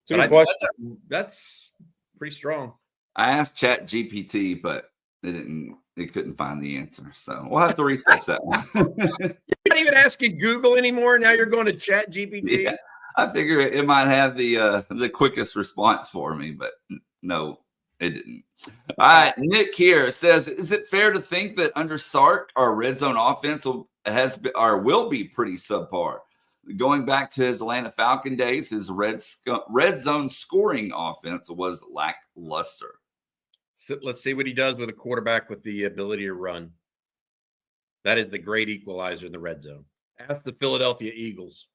It's a good question. That's pretty strong. I asked Chat GPT, but it couldn't find the answer. So we'll have to research that one. You're not even asking Google anymore. Now you're going to Chat GPT. Yeah, I figure it might have the quickest response for me, but no, it didn't. All right, Nick here says, is it fair to think that under Sark, our red zone offense will be pretty subpar? Going back to his Atlanta Falcon days, his red zone scoring offense was lackluster. So let's see what he does with a quarterback with the ability to run. That is the great equalizer in the red zone. Ask the Philadelphia Eagles.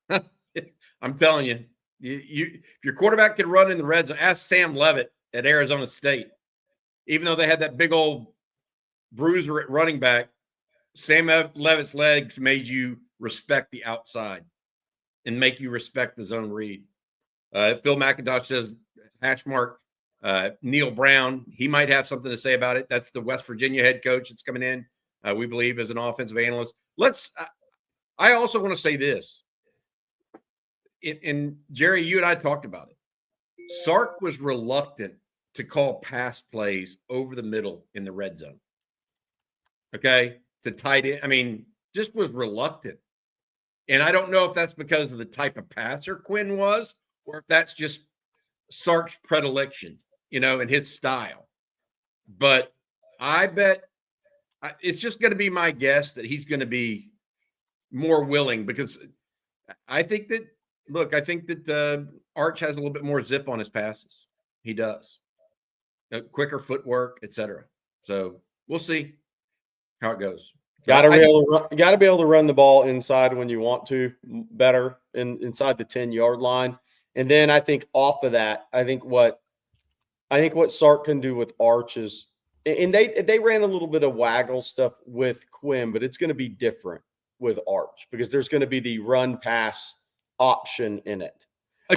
I'm telling you, if your quarterback can run in the red zone, ask Sam Levitt at Arizona State. Even though they had that big old bruiser at running back, Sam Levitt's legs made you respect the outside and make you respect the zone read. Phil McIntosh says, # Neil Brown. He might have something to say about it. That's the West Virginia head coach that's coming in, we believe, as an offensive analyst. I also want to say this. And Jerry, you and I talked about it. Sark was reluctant to call pass plays over the middle in the red zone. Okay? To tight end. I mean, just was reluctant. And I don't know if that's because of the type of passer Quinn was, or if that's just Sark's predilection, you know, and his style. But I bet it's just going to be my guess that he's going to be more willing, because I think that Arch has a little bit more zip on his passes. He does. Quicker footwork, etc. So we'll see how it goes. Got to be able to run the ball inside when you want to, better inside the 10-yard line. And then I think off of that, I think what Sark can do with Arch is, and they ran a little bit of waggle stuff with Quinn, but it's going to be different with Arch because there's going to be the run pass option in it. A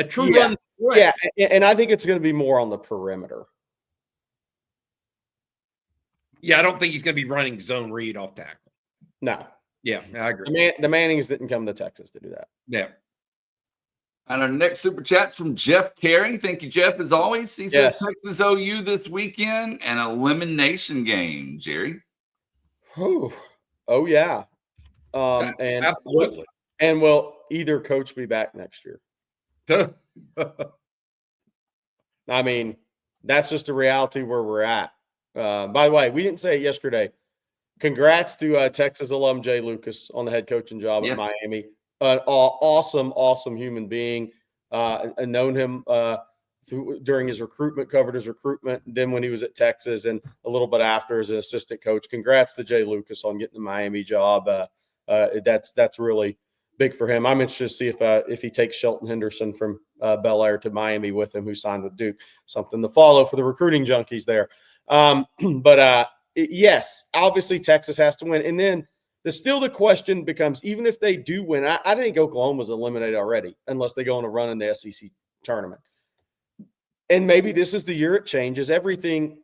true run threat. Yeah, and I think it's going to be more on the perimeter. Yeah, I don't think he's going to be running zone read off tackle. No. Yeah, I agree. The Mannings didn't come to Texas to do that. Yeah. And our next super chat's from Jeff Carey. Thank you, Jeff, as always. He says Texas OU this weekend, an elimination game, Jerry. Oh yeah. And absolutely. And will either coach be back next year? I mean, that's just the reality where we're at. By the way, we didn't say it yesterday. Congrats to Texas alum Jay Lucas on the head coaching job at Miami. Awesome human being. And known him during his recruitment, covered his recruitment. Then when he was at Texas and a little bit after as an assistant coach. Congrats to Jay Lucas on getting the Miami job. That's really big for him. I'm interested to see if he takes Shelton Henderson from Bel Air to Miami with him, who signed with Duke. Something to follow for the recruiting junkies there. Yes, obviously Texas has to win. And then the question becomes, even if they do win, I think Oklahoma was eliminated already unless they go on a run in the SEC tournament. And maybe this is the year it changes. Everything,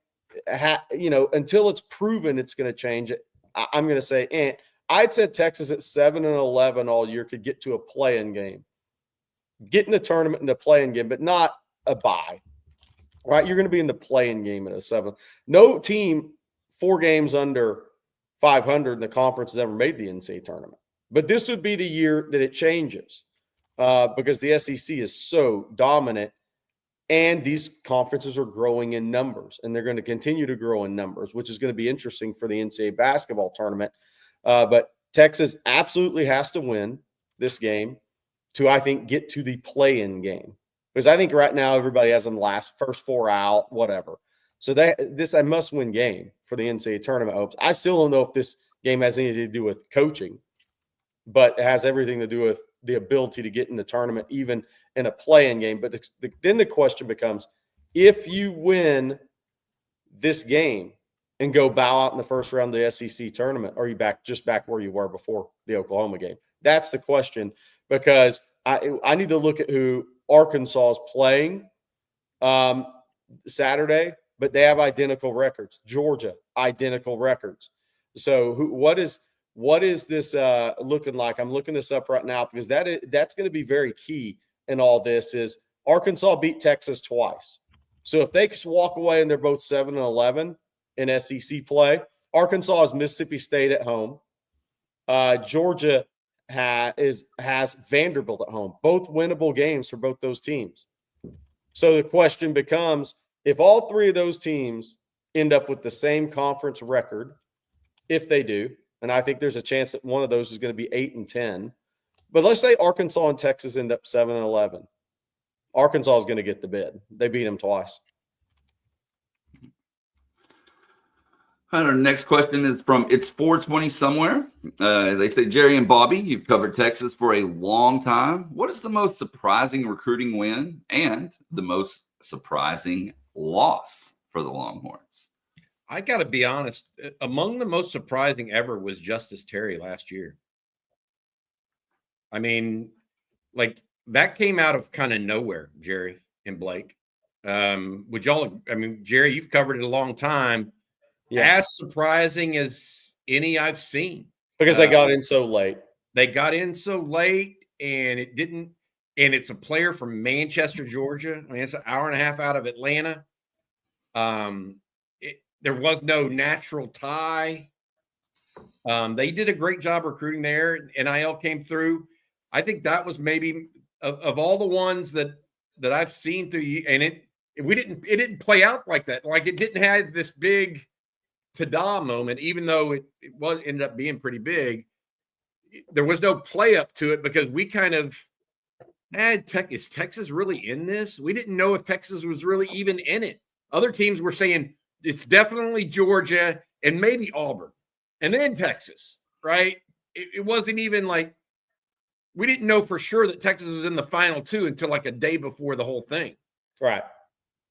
until it's proven it's going to change. I'm going to say, I'd said Texas at 7-11 all year could get to a play-in game. Get in the tournament in the play-in game, but not a bye. Right? You're going to be in the play-in game at a 7. No team 4 games under 500 in the conference has ever made the NCAA tournament. But this would be the year that it changes because the SEC is so dominant and these conferences are growing in numbers and they're going to continue to grow in numbers, which is going to be interesting for the NCAA basketball tournament. But Texas absolutely has to win. this game to, I think, get to the play-in game. Because I think right now everybody has them first 4 out, whatever. So this a must-win game for the NCAA tournament hopes. I still don't know if this game has anything to do with coaching, but it has everything to do with the ability to get in the tournament, even in a play-in game. But then the question becomes, if you win this game and go bow out in the first round of the SEC tournament, are you back where you were before the Oklahoma game? That's the question, because I need to look at who Arkansas is playing Saturday, but they have identical records. Georgia, identical records. So what is this looking like? I'm looking this up right now because that's going to be very key in all this. Is Arkansas beat Texas twice. So if they just walk away and they're both 7-11 in SEC play, Arkansas is Mississippi State at home. Georgia has Vanderbilt at home. Both winnable games for both those teams. So the question becomes, if all three of those teams end up with the same conference record, if they do, and I think there's a chance that one of those is going to be 8-10, but let's say Arkansas and Texas end up 7-11. Arkansas is going to get the bid. They beat them twice. All right, our next question is from It's 420 Somewhere. They say, Jerry and Bobby, you've covered Texas for a long time. What is the most surprising recruiting win and the most surprising loss for the Longhorns? I got to be honest. Among the most surprising ever was Justice Terry last year. I mean, like, that came out of kind of nowhere, Jerry and Blake. Would y'all, I mean, Jerry, you've covered it a long time. Yeah. As surprising as any I've seen. Because they got in so late. They got in so late, and it didn't, and it's a player from Manchester, Georgia. I mean, it's an hour and a half out of Atlanta. There was no natural tie. They did a great job recruiting there. NIL came through. I think that was maybe of all the ones that I've seen through, and it didn't play out like that. Like, it didn't have this big ta-da moment, even though it ended up being pretty big. There was no play up to it because we kind of is Texas really in this? We didn't know if Texas was really even in it. Other teams were saying it's definitely Georgia and maybe Auburn and then Texas, right? It wasn't even like, we didn't know for sure that Texas was in the final two until like a day before the whole thing. Right.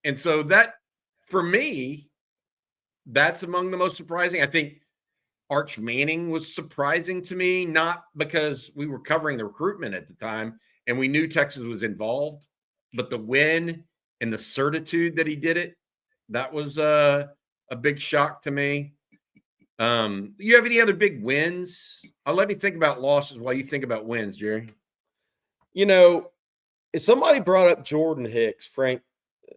And so that, for me, that's among the most surprising. I think Arch Manning was surprising to me, not because we were covering the recruitment at the time and we knew Texas was involved, but the win and the certitude that he did it, that was a big shock to me. You have any other big wins? Let me think about losses while you think about wins, Jerry. You know, if somebody brought up Jordan Hicks, Frank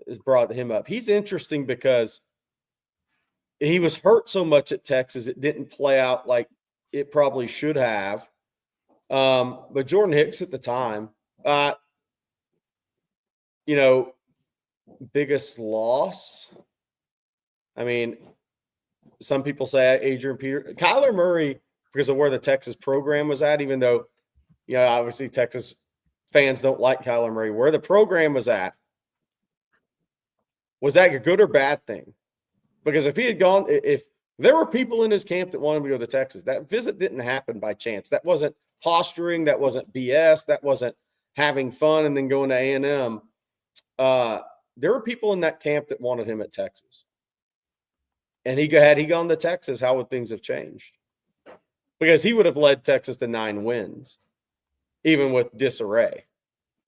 has brought him up. He's interesting because he was hurt so much at Texas, it didn't play out like it probably should have. But Jordan Hicks at the time, you know, biggest loss. I mean, some people say Adrian Peterson. Kyler Murray, because of where the Texas program was at, even though, you know, obviously Texas fans don't like Kyler Murray, where the program was at, was that a good or bad thing? Because if he had gone, if there were people in his camp that wanted to go to Texas, that visit didn't happen by chance. That wasn't posturing. That wasn't BS. That wasn't having fun and then going to A&M. There were people in that camp that wanted him at Texas. And had he gone to Texas, how would things have changed? Because he would have led Texas to 9 wins, even with disarray.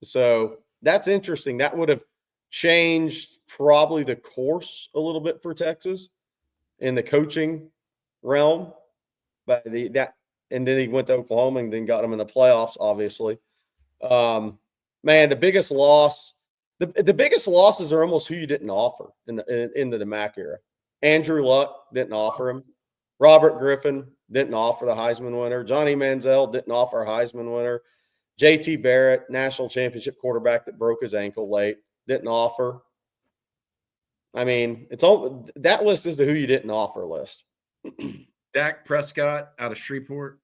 So that's interesting. That would have changed probably the course a little bit for Texas in the coaching realm. But and then he went to Oklahoma and then got him in the playoffs, obviously. Man, the biggest loss, the biggest losses are almost who you didn't offer in the MAC era. Andrew Luck didn't offer him. Robert Griffin didn't offer the Heisman winner. Johnny Manziel didn't offer a Heisman winner. JT Barrett, national championship quarterback that broke his ankle late, didn't offer. I mean, it's all that list is the who you didn't offer list. Dak Prescott out of Shreveport.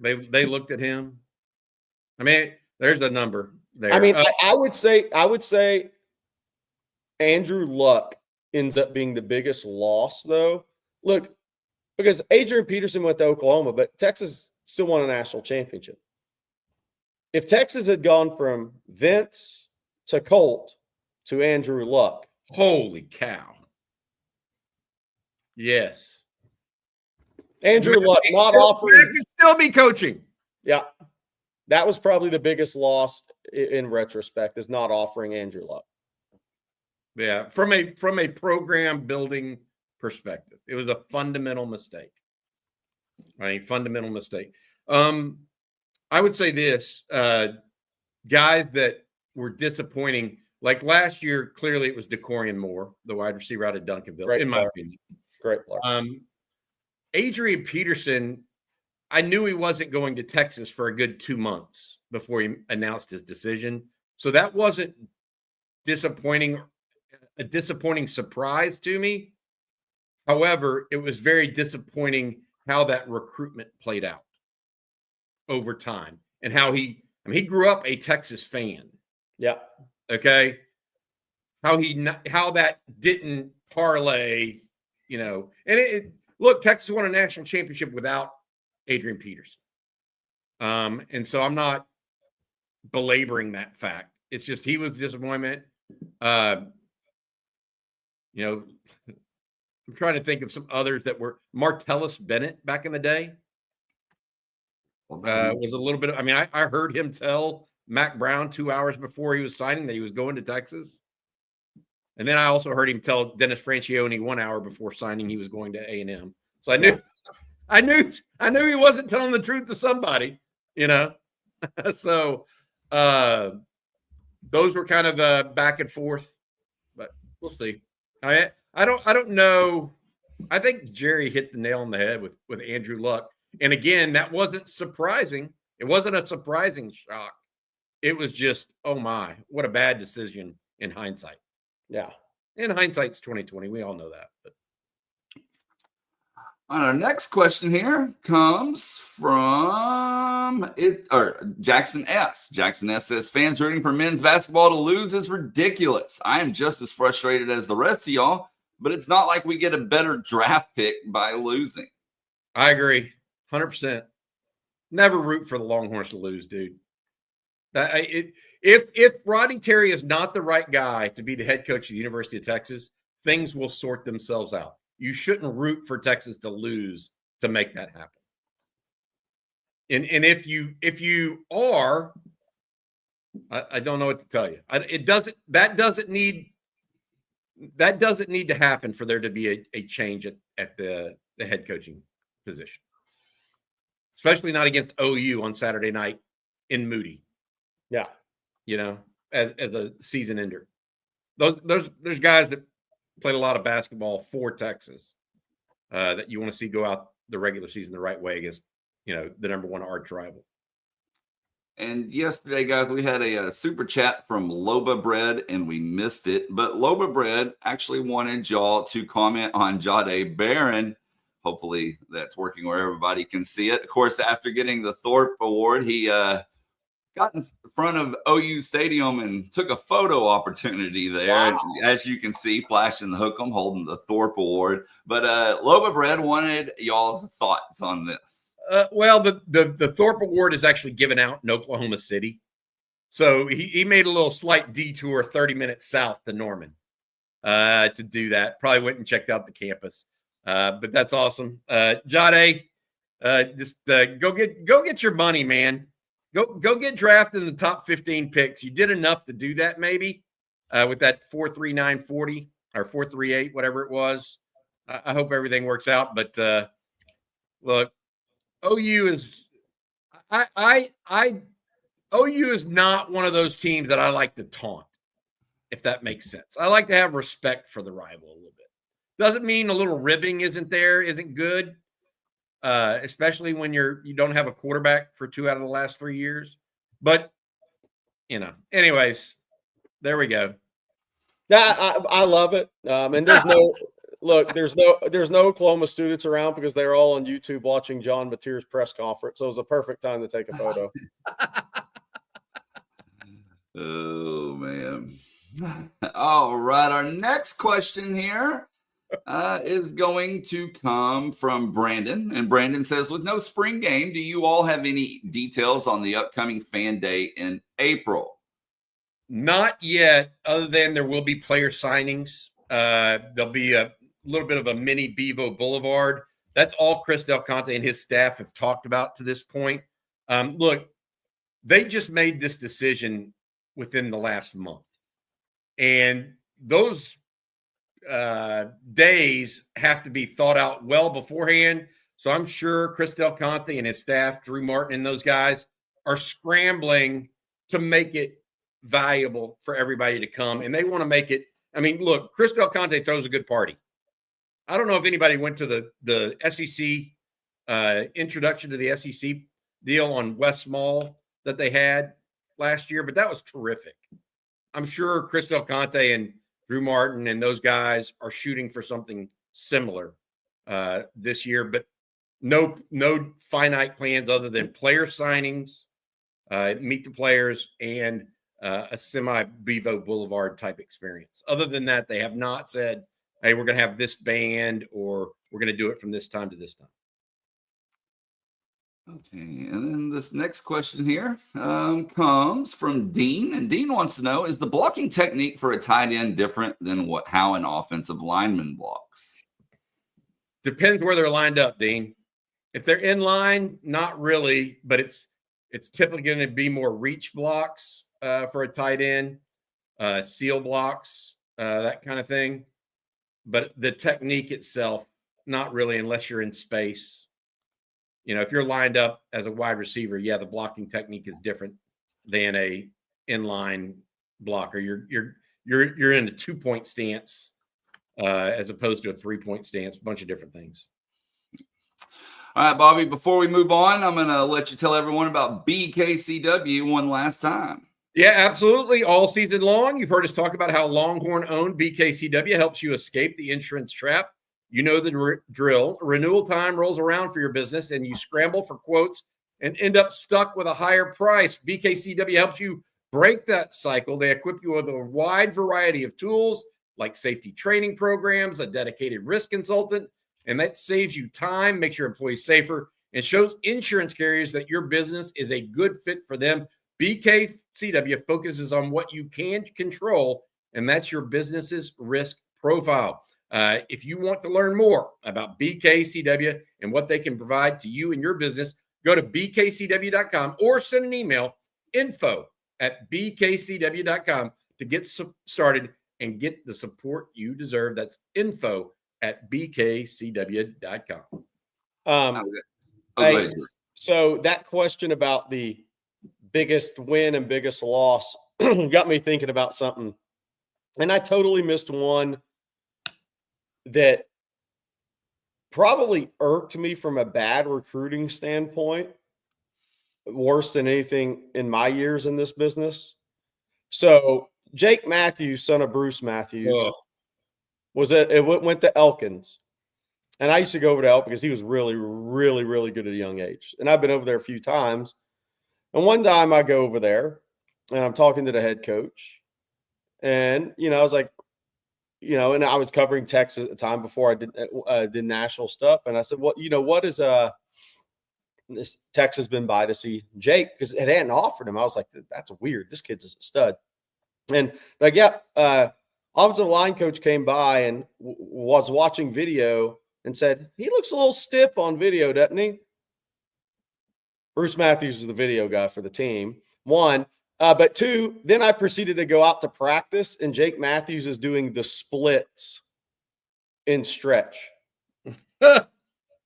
They looked at him. I mean, there's a number there. I mean, I would say Andrew Luck ends up being the biggest loss, though. Look, because Adrian Peterson went to Oklahoma, but Texas still won a national championship. If Texas had gone from Vince to Colt to Andrew Luck, holy cow! Yes, Andrew Luck not offering, could still be coaching. Yeah, that was probably the biggest loss in retrospect, is not offering Andrew Luck. Yeah, from a program building perspective, it was a fundamental mistake. Fundamental mistake. I would say this: guys that were disappointing, like last year, clearly it was DeCorian Moore, the wide receiver out of Duncanville, in my opinion. Great player. Adrian Peterson, I knew he wasn't going to Texas for a good 2 months before he announced his decision, so that wasn't a disappointing surprise to me. However, it was very disappointing how that recruitment played out over time, and how he grew up a Texas fan. Yeah. Okay. How that didn't parlay, and look, Texas won a national championship without Adrian Peterson. And so I'm not belaboring that fact. It's just, he was a disappointment. I'm trying to think of some others that were. Martellus Bennett back in the day was a little bit. I heard him tell Mac Brown 2 hours before he was signing that he was going to Texas, and then I also heard him tell Dennis Francione 1 hour before signing he was going to A&M. So I knew he wasn't telling the truth to somebody, So those were kind of back and forth, but we'll see. I don't know. I think Jerry hit the nail on the head with Andrew Luck. And again, that wasn't surprising. It wasn't a surprising shock. It was just, oh my, what a bad decision in hindsight. Yeah. In hindsight's 2020. We all know that. But our next question here comes from Jackson S. Jackson S says, fans rooting for men's basketball to lose is ridiculous. I am just as frustrated as the rest of y'all, but it's not like we get a better draft pick by losing. I agree. 100%. Never root for the Longhorns to lose, dude. If Rodney Terry is not the right guy to be the head coach of the University of Texas, things will sort themselves out. You shouldn't root for Texas to lose to make that happen. And if you are, I don't know what to tell you. That doesn't need to happen for there to be a change at the head coaching position, especially not against OU on Saturday night in Moody. Yeah, as a season ender. There's guys that played a lot of basketball for Texas that you want to see go out the regular season the right way against the number one arch rival. And yesterday, guys, we had a super chat from Loba Bread, and we missed it. But Loba Bread actually wanted y'all to comment on Jahdae Barron. Hopefully that's working where everybody can see it. Of course, after getting the Thorpe Award, he got in front of OU Stadium and took a photo opportunity there. Wow. As you can see, flashing the hook, I'm holding the Thorpe Award. But Loba Bread wanted y'all's thoughts on this. Well, the Thorpe Award is actually given out in Oklahoma City. So he made a little slight detour 30 minutes south to Norman to do that. Probably went and checked out the campus. But that's awesome. Jahdae, just go get your money, man. Go get drafted in the top 15 picks. You did enough to do that, maybe, with that 4.3940 or 4.38, whatever it was. I hope everything works out. But look, OU is OU is not one of those teams that I like to taunt, if that makes sense. I like to have respect for the rival a little bit. Doesn't mean a little ribbing isn't good. Especially when you don't have a quarterback for 2 out of the last 3 years. But, anyways, there we go. Yeah, I love it. And Look, there's no Oklahoma students around because they're all on YouTube watching John Mateer's press conference. So it was a perfect time to take a photo. Oh, man. All right. Our next question here is going to come from Brandon. And Brandon says, with no spring game, do you all have any details on the upcoming fan day in April? Not yet, other than there will be player signings. There'll be a little bit of a mini Bevo Boulevard. That's all Chris Del Conte and his staff have talked about to this point. Look, they just made this decision within the last month. And those days have to be thought out well beforehand. So I'm sure Chris Del Conte and his staff, Drew Martin and those guys, are scrambling to make it valuable for everybody to come. And they want to make it. I mean, look, Chris Del Conte throws a good party. I don't know if anybody went to the SEC introduction to the SEC deal on West Mall that they had last year, but that was terrific. I'm sure Chris Del Conte and Drew Martin and those guys are shooting for something similar this year, but no finite plans other than player signings, meet the players, and a semi-Bevo Boulevard type experience. Other than that, they have not said, hey, we're going to have this band or we're going to do it from this time to this time. Okay, and then this next question here comes from Dean, and Dean wants to know, is the blocking technique for a tight end different than how an offensive lineman blocks? Depends where they're lined up, Dean. If they're in line, not really, but it's typically going to be more reach blocks for a tight end, seal blocks, that kind of thing. But the technique itself, not really, unless you're in space. You know, if you're lined up as a wide receiver, yeah, the blocking technique is different than a inline blocker. You're in a 2-point stance as opposed to a 3-point stance. A bunch of different things. All right, Bobby. Before we move on, I'm going to let you tell everyone about BKCW one last time. Yeah, absolutely. All season long, you've heard us talk about how Longhorn-owned BKCW helps you escape the insurance trap. You know the drill. Renewal time rolls around for your business, and you scramble for quotes and end up stuck with a higher price. BKCW helps you break that cycle. They equip you with a wide variety of tools like safety training programs, a dedicated risk consultant, and that saves you time, makes your employees safer, and shows insurance carriers that your business is a good fit for them. BKCW focuses on what you can control, and that's your business's risk profile. If you want to learn more about BKCW and what they can provide to you and your business, go to bkcw.com or send an email, info@bkcw.com, to get started and get the support you deserve. That's info@bkcw.com. So that question about the biggest win and biggest loss got me thinking about something. And I totally missed one that probably irked me from a bad recruiting standpoint, worse than anything in my years in this business. So Jake Matthews, son of Bruce Matthews, went to Elkins. And I used to go over to Elkins because he was really, really, really good at a young age. And I've been over there a few times. And one time I go over there and I'm talking to the head coach. And, I was like, and I was covering Texas at the time before I did national stuff. And I said, well, what is this Texas been by to see Jake? Because they hadn't offered him. I was like, that's weird. This kid's a stud. And like, offensive line coach came by and was watching video and said, he looks a little stiff on video, doesn't he? Bruce Matthews is the video guy for the team. One. But two, then I proceeded to go out to practice, and Jake Matthews is doing the splits in stretch.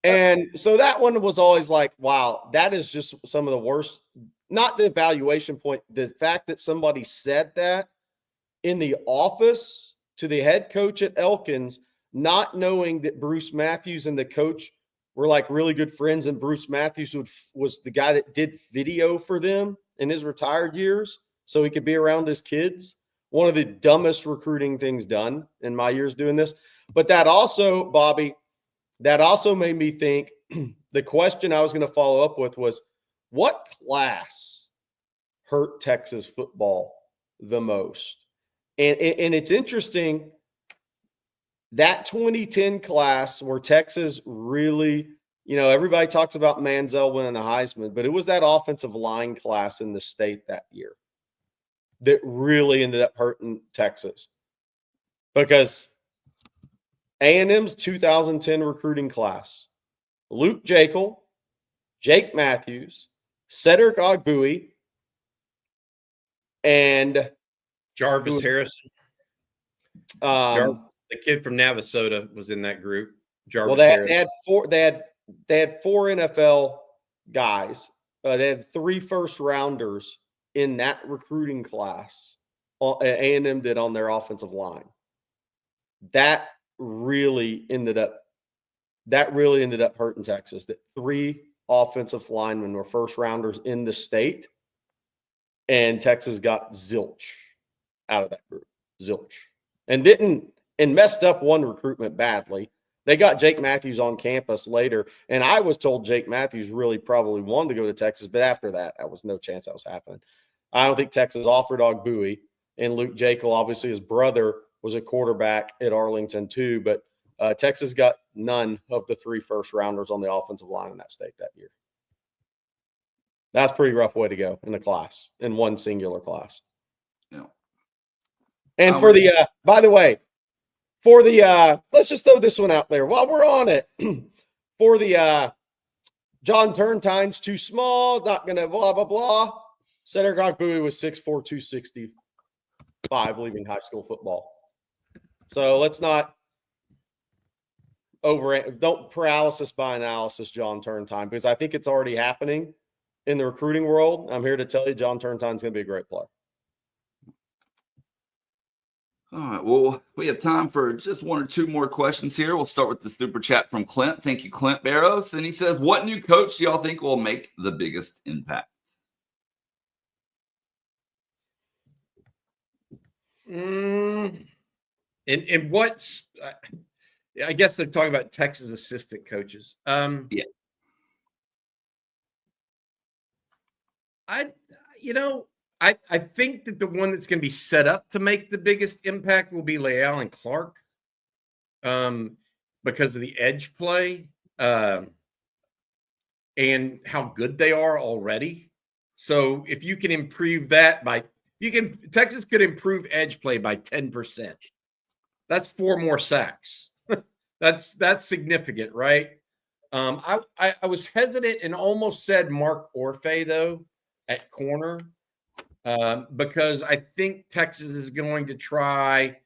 And so that one was always like, wow, that is just some of the worst, not the evaluation point, the fact that somebody said that in the office to the head coach at Elkins, not knowing that Bruce Matthews and the coach were like really good friends, and Bruce Matthews was the guy that did video for them in his retired years so he could be around his kids. One of the dumbest recruiting things done in my years doing this. But that also, Bobby, that also made me think the question I was going to follow up with was, what class hurt Texas football the most? And it's interesting, that 2010 class where Texas really, everybody talks about Manziel winning the Heisman, but it was that offensive line class in the state that year that really ended up hurting Texas. Because A&M's 2010 recruiting class, Luke Jekyll, Jake Matthews, Cedric Ogbuie, and Jarvis Harrison. The kid from Navasota was in that group. Jarvis Harrison. They had four NFL guys. They had 3 first-rounders in that recruiting class. A&M did on their offensive line. That really ended up hurting Texas. That 3 offensive linemen were first-rounders in the state, and Texas got zilch out of that group. Zilch. And messed up one recruitment badly. They got Jake Matthews on campus later, and I was told Jake Matthews really probably wanted to go to Texas, but after that, there was no chance that was happening. I don't think Texas offered Ogbuie, and Luke Jekyll, obviously his brother, was a quarterback at Arlington too, but Texas got none of the 3 first-rounders on the offensive line in that state that year. That's a pretty rough way to go in the class, in one singular class. Yeah. And for the, by the way, for the, let's just throw this one out there while we're on it. For the John Turntine's too small, not going to blah, blah, blah. Cedric Ogbuie was 6'4", 265 leaving high school football. So let's not don't paralysis by analysis John Turntine, because I think it's already happening in the recruiting world. I'm here to tell you John Turntine's going to be a great player. All right. Well, we have time for just 1 or 2 more questions here. We'll start with the super chat from Clint. Thank you, Clint Barrows. And he says, what new coach do y'all think will make the biggest impact? And what's, I guess they're talking about Texas assistant coaches. Yeah. I think that the one that's going to be set up to make the biggest impact will be Leal and Clark, because of the edge play and how good they are already. So if you can improve that Texas could improve edge play by 10%. That's 4 more sacks. That's significant, right? I was hesitant and almost said Mark Orfe though at corner. Because I think Texas is going to try,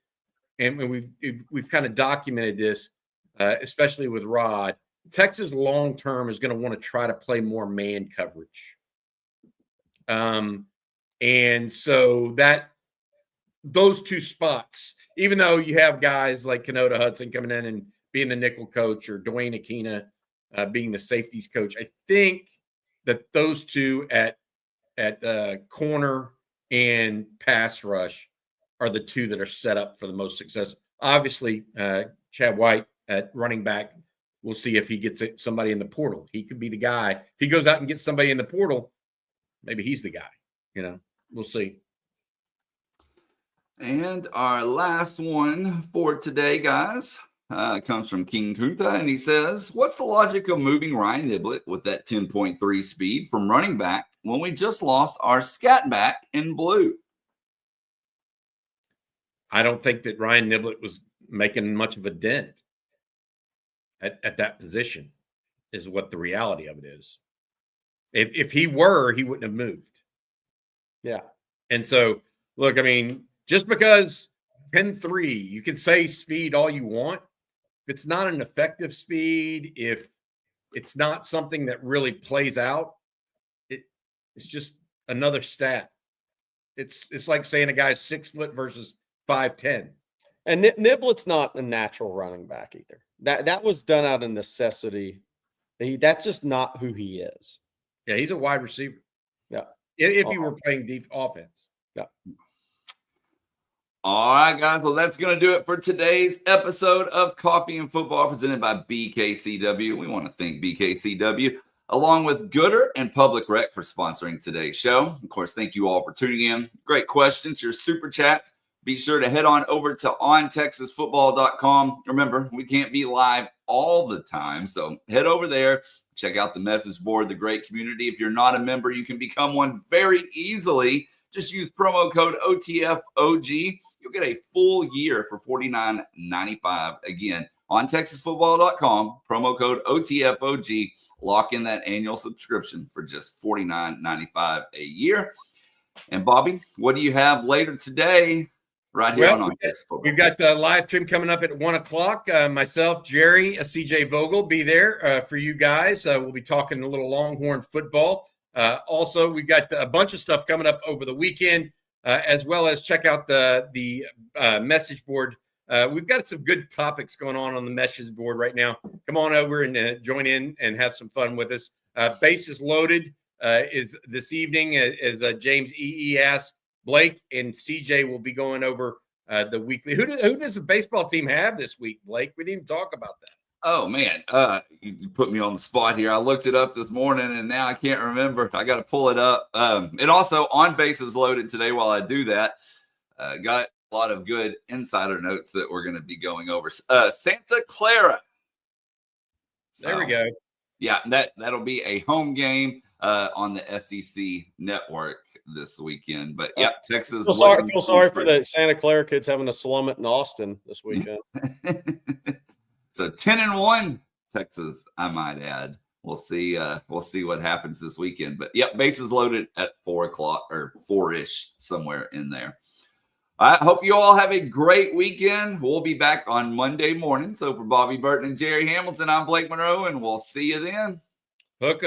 and we've kind of documented this, especially with Rod. Texas long term is going to want to try to play more man coverage, and so that those 2 spots, even though you have guys like Kenoda Hudson coming in and being the nickel coach, or Dwayne Aquina being the safeties coach, I think that those 2 at corner and pass rush are the 2 that are set up for the most success. Obviously, Chad White at running back, we'll see if he gets somebody in the portal. He could be the guy. If he goes out and gets somebody in the portal, maybe he's the guy. We'll see. And our last one for today, guys, comes from King Kunta, and he says, what's the logic of moving Ryan Niblett with that 10.3 speed from running back when we just lost our scat back in blue? I don't think that Ryan Niblett was making much of a dent at that position, is what the reality of it is. If he were, he wouldn't have moved. Yeah. And so, look, I mean, just because 10.3, you can say speed all you want. If it's not an effective speed, if it's not something that really plays out, it's just another stat. It's like saying a guy's 6 foot versus 5'10". And Niblett's not a natural running back either. That was done out of necessity. That's just not who he is. Yeah, he's a wide receiver. Yeah. If you were playing deep offense. Yeah. All right, guys. Well, that's going to do it for today's episode of Coffee and Football presented by BKCW. We want to thank BKCW along with Gooder and Public Rec for sponsoring today's show. Of course, thank you all for tuning in. Great questions, your super chats. Be sure to head on over to ontexasfootball.com. Remember, we can't be live all the time, so head over there. Check out the message board, the great community. If you're not a member, you can become one very easily. Just use promo code OTFOG. You'll get a full year for $49.95. Again, on TexasFootball.com, promo code OTFOG. Lock in that annual subscription for just $49.95 a year. And Bobby, what do you have later today? Right here on Texas Football. We've got the live stream coming up at 1 o'clock. Myself, Jerry, CJ Vogel be there for you guys. We'll be talking a little Longhorn football. Also, we've got a bunch of stuff coming up over the weekend, as well as check out the message board. We've got some good topics going on the message board right now. Come on over and join in and have some fun with us. Bases Loaded is this evening, as James E.E. asked. Blake and CJ will be going over the weekly. Who does the baseball team have this week, Blake? We didn't even talk about that. Oh, man. You put me on the spot here. I looked it up this morning, and now I can't remember. I got to pull it up. And also on Bases Loaded today while I do that, got a lot of good insider notes that we're going to be going over. Santa Clara. There we go. Yeah, that'll be a home game on the SEC network this weekend. But yeah, Texas. Feel sorry for the Santa Clara kids having to slum it in Austin this weekend. So 10-1 Texas, I might add. We'll see what happens this weekend. But yeah, Bases Loaded at 4 o'clock or 4-ish, somewhere in there. I hope you all have a great weekend. We'll be back on Monday morning. So for Bobby Burton and Jerry Hamilton, I'm Blake Monroe, and we'll see you then. Hook